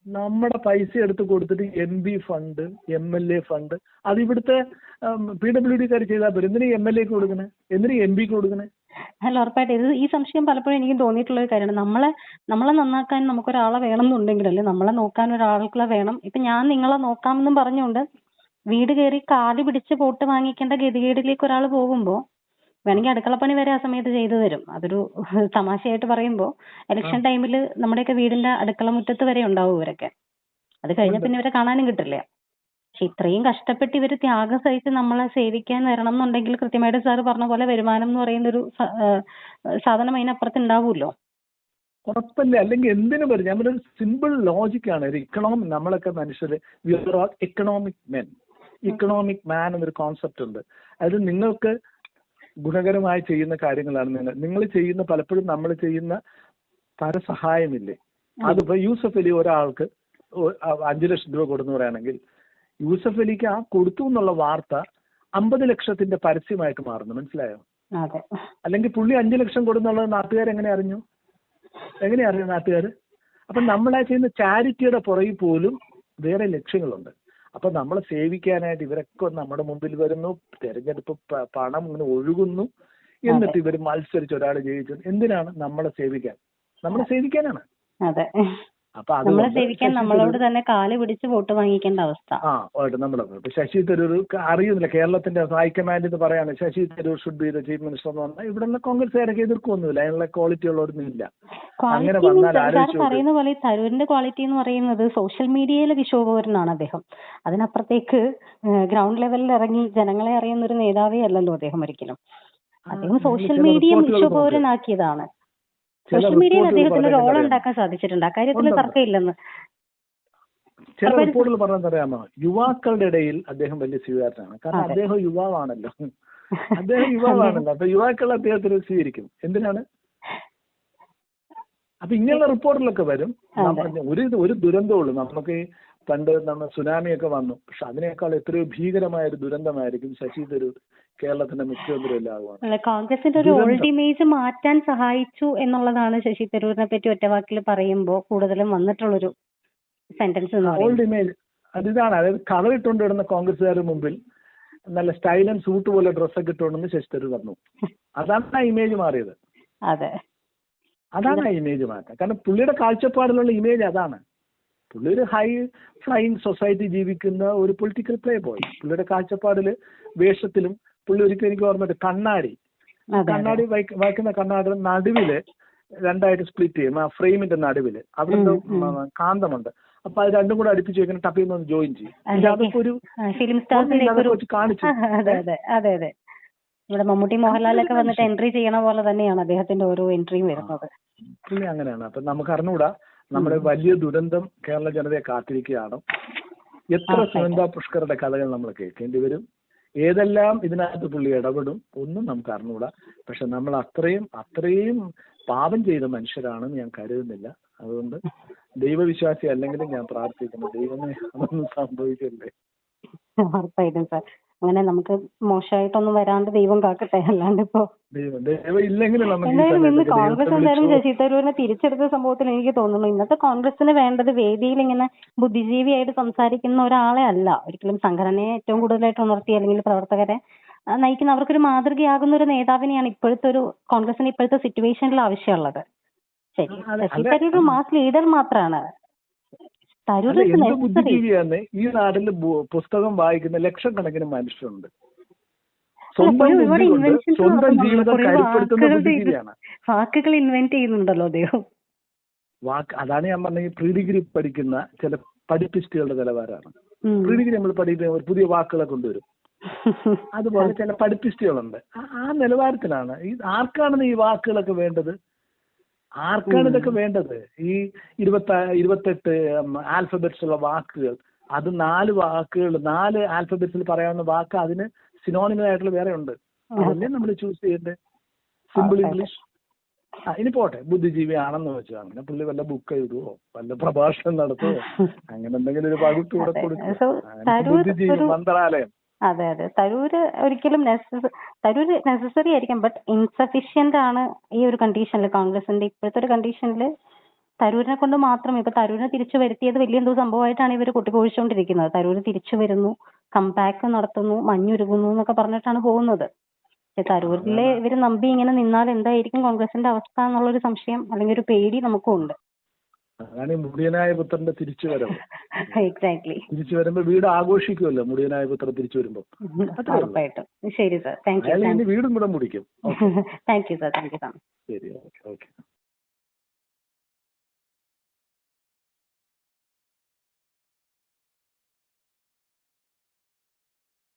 നമ്മുടെ പൈസ എടുത്ത് കൊടുത്തിട്ട് MB ഫണ്ട്, MLA ഫണ്ട്, അത് ഇവിടുത്തെ PWDക്കാർ ചെയ്താൽ പോലും എന്തിനാ MLAക്ക് കൊടുക്കണേ, എന്തിനാ MPക്ക് കൊടുക്കണേ? അല്ല, ഉറപ്പായിട്ട് ഇത് ഈ സംശയം പലപ്പോഴും എനിക്ക് തോന്നിയിട്ടുള്ള ഒരു കാര്യമാണ്. നമ്മളെ നന്നാക്കാൻ നമുക്കൊരാളെ വേണമെന്നുണ്ടെങ്കിലല്ലേ, നമ്മളെ നോക്കാൻ ഒരാൾക്കുള്ള വേണം. ഇപ്പൊ ഞാൻ നിങ്ങളെ നോക്കാമെന്നും പറഞ്ഞുകൊണ്ട് വീട് കയറി കാല് പിടിച്ച് വോട്ട് വാങ്ങിക്കേണ്ട ഗതികേടിലേക്ക് ഒരാൾ പോകുമ്പോ വേണമെങ്കിൽ അടുക്കളപ്പണി വരെ ആ സമയത്ത് ചെയ്തു തരും. അതൊരു തമാശയായിട്ട് പറയുമ്പോ ഇലക്ഷൻ ടൈമിൽ നമ്മുടെയൊക്കെ വീടിന്റെ അടുക്കള മുറ്റത്ത് വരെ ഉണ്ടാവും ഇവരൊക്കെ. അത് കഴിഞ്ഞ പിന്നെ ഇവരെ കാണാനും കിട്ടില്ല. പക്ഷെ ഇത്രയും കഷ്ടപ്പെട്ട് ഇവര് ത്യാഗം സഹിച്ച് നമ്മളെ സേവിക്കാൻ വരണം എന്നുണ്ടെങ്കിൽ കൃത്യമായിട്ട് സാറ് പറഞ്ഞ പോലെ വരുമാനം എന്ന് പറയുന്ന ഒരു സാധനം അതിനപ്പുറത്ത് ഉണ്ടാവുമല്ലോ. ഉറപ്പല്ലേ? അല്ലെങ്കിൽ എന്തിനു പറയും? നമ്മുടെ ഒരു സിമ്പിൾ ലോജിക്കാണ്. ഒരു ഇക്കണോമിക്, നമ്മളൊക്കെ മനുഷ്യര് എക്കണോമിക് മെൻ, ഇക്കണോമിക് മാൻ എന്നൊരു കോൺസെപ്റ്റ് ഉണ്ട്. അത് നിങ്ങൾക്ക് ഗുണകരമായി ചെയ്യുന്ന കാര്യങ്ങളാണ് നിങ്ങൾ ചെയ്യുന്ന, പലപ്പോഴും നമ്മൾ ചെയ്യുന്ന പരസഹായമില്ലേ, അതിപ്പോ യൂസഫ് അലി ഒരാൾക്ക് 5 ലക്ഷം രൂപ കൊടുന്നു പറയുകയാണെങ്കിൽ യൂസഫ് അലിക്ക് ആ കൊടുത്തു എന്നുള്ള വാർത്ത 50 ലക്ഷത്തിന്റെ പരസ്യമായിട്ട് മാറുന്നു. മനസ്സിലായോ? അല്ലെങ്കിൽ പുള്ളി 5 ലക്ഷം കൊടുന്നുള്ളത് നാട്ടുകാരെങ്ങനെ അറിഞ്ഞു? എങ്ങനെ അറിയും നാട്ടുകാർ? അപ്പൊ നമ്മളാ ചെയ്യുന്ന ചാരിറ്റിയുടെ പുറകിൽ പോലും വേറെ ലക്ഷ്യങ്ങളുണ്ട്. അപ്പൊ നമ്മളെ സേവിക്കാനായിട്ട് ഇവരൊക്കെ നമ്മുടെ മുമ്പിൽ വരുന്നു, തെരഞ്ഞെടുപ്പ് പണം ഇങ്ങനെ ഒഴുകുന്നു, എന്നിട്ട് ഇവർ മത്സരിച്ച് ഒരാൾ ജയിച്ചു. എന്തിനാണ്? നമ്മളെ സേവിക്കാൻ, നമ്മളെ സേവിക്കാനാണ്. അപ്പൊ നമ്മളെ അതുകൊണ്ട് സേവിക്കാൻ ശശി നമ്മളോട് തരൂർ തന്നെ കാല് പിടിച്ച് വോട്ട് വാങ്ങിക്കേണ്ട അവസ്ഥ. നമ്മുടെ ഇപ്പൊ ശശി തരൂർ അറിയുന്നില്ല, കേരളത്തിന്റെ ഹൈക്കമാൻഡ് എന്ന് പറയാണ് Shashi Tharoor should be the chief minister എന്ന് പറഞ്ഞാൽ ഇവിടെ നിന്ന് കോൺഗ്രസ്സുകാരൊക്കെ എതിർക്കൊന്നുമില്ല, അതിനുള്ള ക്വാളിറ്റി ഉള്ളവരൊന്നും ഇല്ല. അങ്ങനെ ക്വാളിറ്റി വന്നാൽ സാർ ആലോചിച്ച് പറയുന്ന പോലെ തരൂരിന്റെ ക്വാളിറ്റി എന്ന് പറയുന്നത് സോഷ്യൽ മീഡിയയിലെ വിശ്വപൗരനാണ് അദ്ദേഹം. അതിനപ്പുറത്തേക്ക് ഗ്രൗണ്ട് ലെവലിൽ ഇറങ്ങി ജനങ്ങളെ അറിയുന്ന ഒരു നേതാവേ അല്ലല്ലോ അദ്ദേഹം ഒരിക്കലും. അദ്ദേഹം സോഷ്യൽ ചില മീഡിയ റിപ്പോർട്ടുകൾ നോക്ക്, വിശ്വപൗരനാക്കിയതാണ്. ചില സോഷ്യൽ മീഡിയയിൽ റിപ്പോർട്ടുകൾ അദ്ദേഹത്തിന് ഒരു പറഞ്ഞാൽ റോൾ അറിയാമോ? ഉണ്ടാക്കാൻ സാധിച്ചിട്ടുണ്ട്, അക്കാര്യത്തിൽ ഉണ്ട്. തർക്കമില്ലെന്ന്. ചില റിപ്പോർട്ടുകൾ പറഞ്ഞറിയാമോ, യുവാക്കളുടെ ഇടയിൽ അദ്ദേഹം വലിയ സ്വീകാര്യനാണ്. കാരണം അതെ. അദ്ദേഹം യുവാവാണല്ലോ, അദ്ദേഹം യുവാവാണല്ലോ. അപ്പൊ യുവാക്കൾ അദ്ദേഹത്തിന് സ്വീകരിക്കും. എന്തിനാണ്? അപ്പൊ ഇങ്ങനെയുള്ള റിപ്പോർട്ടിലൊക്കെ വരും. ഒരു ദുരന്തമുള്ളൂ നമുക്ക്. പണ്ട് നമ്മൾ സുനാമിയൊക്കെ വന്നു, പക്ഷെ അതിനേക്കാൾ എത്രയോ ഭീകരമായ ഒരു ദുരന്തമായിരിക്കും ശശി തരൂർ കേരളത്തിന്റെ മുഖ്യമന്ത്രി എല്ലാം ആവുകയാണ്. കോൺഗ്രസിന്റെ ഒരു ഓൾഡ് ഇമേജ് മാറ്റാൻ സഹായിച്ചു എന്നുള്ളതാണ് ശശി തരൂരിനെ പറ്റി ഒറ്റവാക്കിൽ പറയുമ്പോൾ കൂടുതലും വന്നിട്ടുള്ളൊരു സെന്റൻസ്. ഓൾഡ് ഇമേജ് അതിതാണ്, അതായത് കളർ ഇട്ടുകൊണ്ട് ഇടുന്ന കോൺഗ്രസ്സുകാരുടെ മുമ്പിൽ നല്ല സ്റ്റൈൽ ആൻഡ് സൂട്ട് പോലെ ഡ്രസ്സൊക്കെ ഇട്ടുകൊണ്ടെന്ന് ശശി തരൂർ വന്നു. അതാണ് ആ ഇമേജ് മാറിയത്. അതെ, അതാണ് ആ ഇമേജ് മാറ്റം. കാരണം പുള്ളിയുടെ കാഴ്ചപ്പാടിലുള്ള ഇമേജ് അതാണ്. പുള്ളി ഒരു ഹൈ ഫ്ലൈയിങ് സൊസൈറ്റി ജീവിക്കുന്ന ഒരു പൊളിറ്റിക്കൽ പ്ലേ ബോയ്. പുള്ളിയുടെ കാഴ്ചപ്പാടില് വേഷത്തിലും പുള്ളി ഒരിക്കലും എനിക്ക് ഓർമ്മയുണ്ട്, കണ്ണാടി വായിക്കുന്ന കണ്ണാടി നടുവില് രണ്ടായിട്ട് സ്പ്ലിറ്റ് ചെയ്യും. ആ ഫ്രെയിമിന്റെ നടുവില് അവിടെ കാന്തമുണ്ട്. അപ്പൊ അത് രണ്ടും കൂടെ അടുപ്പിച്ച് വെക്കുന്ന ടപ്പിൽ നിന്ന് ജോയിൻ ചെയ്യും. അതൊക്കെ ഒരു കാണിച്ചു. അതെ അതെ, ഇവിടെ മമ്മൂട്ടി മോഹൻലാലൊക്കെ വന്നിട്ട് എൻട്രി ചെയ്യണ പോലെ തന്നെയാണ് അദ്ദേഹത്തിന്റെ ഓരോ എൻട്രിയും വരുന്നത്. പുള്ളി അങ്ങനെയാണ്. അപ്പൊ നമുക്ക് അറിഞ്ഞുകൂടാ, നമ്മുടെ വലിയ ദുരന്തം കേരള ജനതയെ കാത്തിരിക്കുകയാണ്. എത്ര സുനന്ദ പുഷ്കറുടെ കഥകൾ നമ്മൾ കേൾക്കേണ്ടി വരും, ഏതെല്ലാം ഇതിനകത്ത് പുള്ളി ഇടപെടും, ഒന്നും നമുക്ക് അറിഞ്ഞുകൂടാ. പക്ഷെ നമ്മൾ അത്രയും പാപം ചെയ്ത മനുഷ്യരാണെന്ന് ഞാൻ കരുതുന്നില്ല. അതുകൊണ്ട് ദൈവവിശ്വാസി അല്ലെങ്കിലും ഞാൻ പ്രാർത്ഥിക്കുന്നു, ദൈവമേ അതൊന്നും സംഭവിക്കല്ലേ. ഉറപ്പായിട്ടും സാർ, അങ്ങനെ നമുക്ക് മോശമായിട്ടൊന്നും വരാണ്ട് ദൈവം കാക്കട്ടെ. അല്ലാണ്ട് ഇപ്പോ എന്തായാലും ഇന്ന് കോൺഗ്രസ് എന്തായാലും ശശി തരൂരിനെ തിരിച്ചെടുത്ത സംഭവത്തിൽ എനിക്ക് തോന്നുന്നു ഇന്നത്തെ കോൺഗ്രസിന് വേണ്ടത് വേദിയിൽ ഇങ്ങനെ ബുദ്ധിജീവിയായിട്ട് സംസാരിക്കുന്ന ഒരാളെ അല്ല, ഒരിക്കലും സംഘടനയെ ഏറ്റവും കൂടുതലായിട്ട് ഉണർത്തി അല്ലെങ്കിൽ പ്രവർത്തകരെ നയിക്കുന്ന അവർക്കൊരു മാതൃകയാകുന്ന ഒരു നേതാവിനെയാണ് ഇപ്പോഴത്തെ ഒരു കോൺഗ്രസിന് ഇപ്പോഴത്തെ സിറ്റുവേഷനിൽ ആവശ്യമുള്ളത്. ശരി, ശശി തരൂർ ഒരു മാസ് ലീഡർ മാത്രമാണ്. ബുദ്ധിജീവിയാണ് ഈ നാട്ടിൽ പുസ്തകം വായിക്കുന്ന ലക്ഷക്കണക്കിന് മനുഷ്യരുണ്ട്. സ്വന്തം ജീവിതം കരുപ്പെടുത്തുന്ന ബുദ്ധിജീവിയാണ്. വാക്കുകൾ ഇൻവെന്റ് ചെയ്യുന്നുണ്ടല്ലോ അദ്ദേഹം. അതാണ് ഞാൻ പറഞ്ഞ ഈ പ്രീ ഡിഗ്രി പഠിക്കുന്ന ചില പഠിപ്പിസ്റ്റുകളുടെ നിലവാരമാണ്. പ്രീ ഡിഗ്രി നമ്മൾ പഠിക്കുന്ന പുതിയ വാക്കുകളെ കൊണ്ടുവരും. അതുപോലെ ചില പഠിപ്പിസ്റ്റുകളുണ്ട്. ആ നിലവാരത്തിലാണ്. ആർക്കാണ് ഈ വാക്കുകളൊക്കെ വേണ്ടത്? ആർക്കാണ് ഇതൊക്കെ വേണ്ടത്? ഈ 28 ആൽഫബറ്റ്സ് ഉള്ള വാക്കുകൾ, അത് 4 ആൽഫബറ്റ്സിൽ പറയാവുന്ന വാക്ക് അതിന് സിനോണിമൽ ആയിട്ടുള്ള വേറെ ഉണ്ട്. അതല്ലേ നമ്മൾ ചൂസ് ചെയ്യേണ്ടത്? Simple English. ഇനി പോട്ടെ, ബുദ്ധിജീവി ആണെന്ന് വെച്ചാൽ അങ്ങനെ പുള്ളി വല്ല ബുക്ക് എഴുതുവോ വല്ല പ്രഭാഷണം നടത്തുവോ അങ്ങനെ എന്തെങ്കിലും ഒരു വകുപ്പ് ഇവിടെ കൊടുക്കും. ബുദ്ധിജീവി മന്ത്രാലയം. അതെ അതെ, തരൂര് ഒരിക്കലും തരൂര് നെസസറി ആയിരിക്കും, ബട്ട് ഇൻസഫിഷ്യന്റ് ആണ് ഈ ഒരു കണ്ടീഷനിൽ. കോൺഗ്രസിന്റെ ഇപ്പോഴത്തെ ഒരു കണ്ടീഷനിൽ തരൂരിനെ കൊണ്ട് മാത്രം, ഇപ്പൊ തരൂരിനെ തിരിച്ചു വരുത്തിയത് വലിയ എന്തോ സംഭവമായിട്ടാണ് ഇവർ കൊട്ടിഘോഷിച്ചുകൊണ്ടിരിക്കുന്നത്. തരൂര് തിരിച്ചു വരുന്നു, കംബാക്ക് നടത്തുന്നു, മഞ്ഞുരുകുന്നു എന്നൊക്കെ പറഞ്ഞിട്ടാണ് പോകുന്നത്. തരൂരിലെ ഇവര് നമ്പി ഇങ്ങനെ നിന്നാൽ എന്തായിരിക്കും കോൺഗ്രസിന്റെ അവസ്ഥ എന്നുള്ളൊരു സംശയം അല്ലെങ്കിൽ ഒരു പേടി നമുക്കും ഉണ്ട്. അതാണ് ഈ മുടിയനായ പുത്രന്റെ തിരിച്ചുവരവ്. എക്സാക്ട്ലി. തിരിച്ചു വരുമ്പോ വീട് ആഘോഷിക്കുമല്ലോ, മുടിയനായ പുത്രൻ തിരിച്ചു വരുമ്പോ. ഉറപ്പായിട്ടും. ശരി സാർ, താങ്ക് യു. വീടും കൂടെ മുടിക്കും. Thank you sir, thank you. ശരി, ഓക്കെ.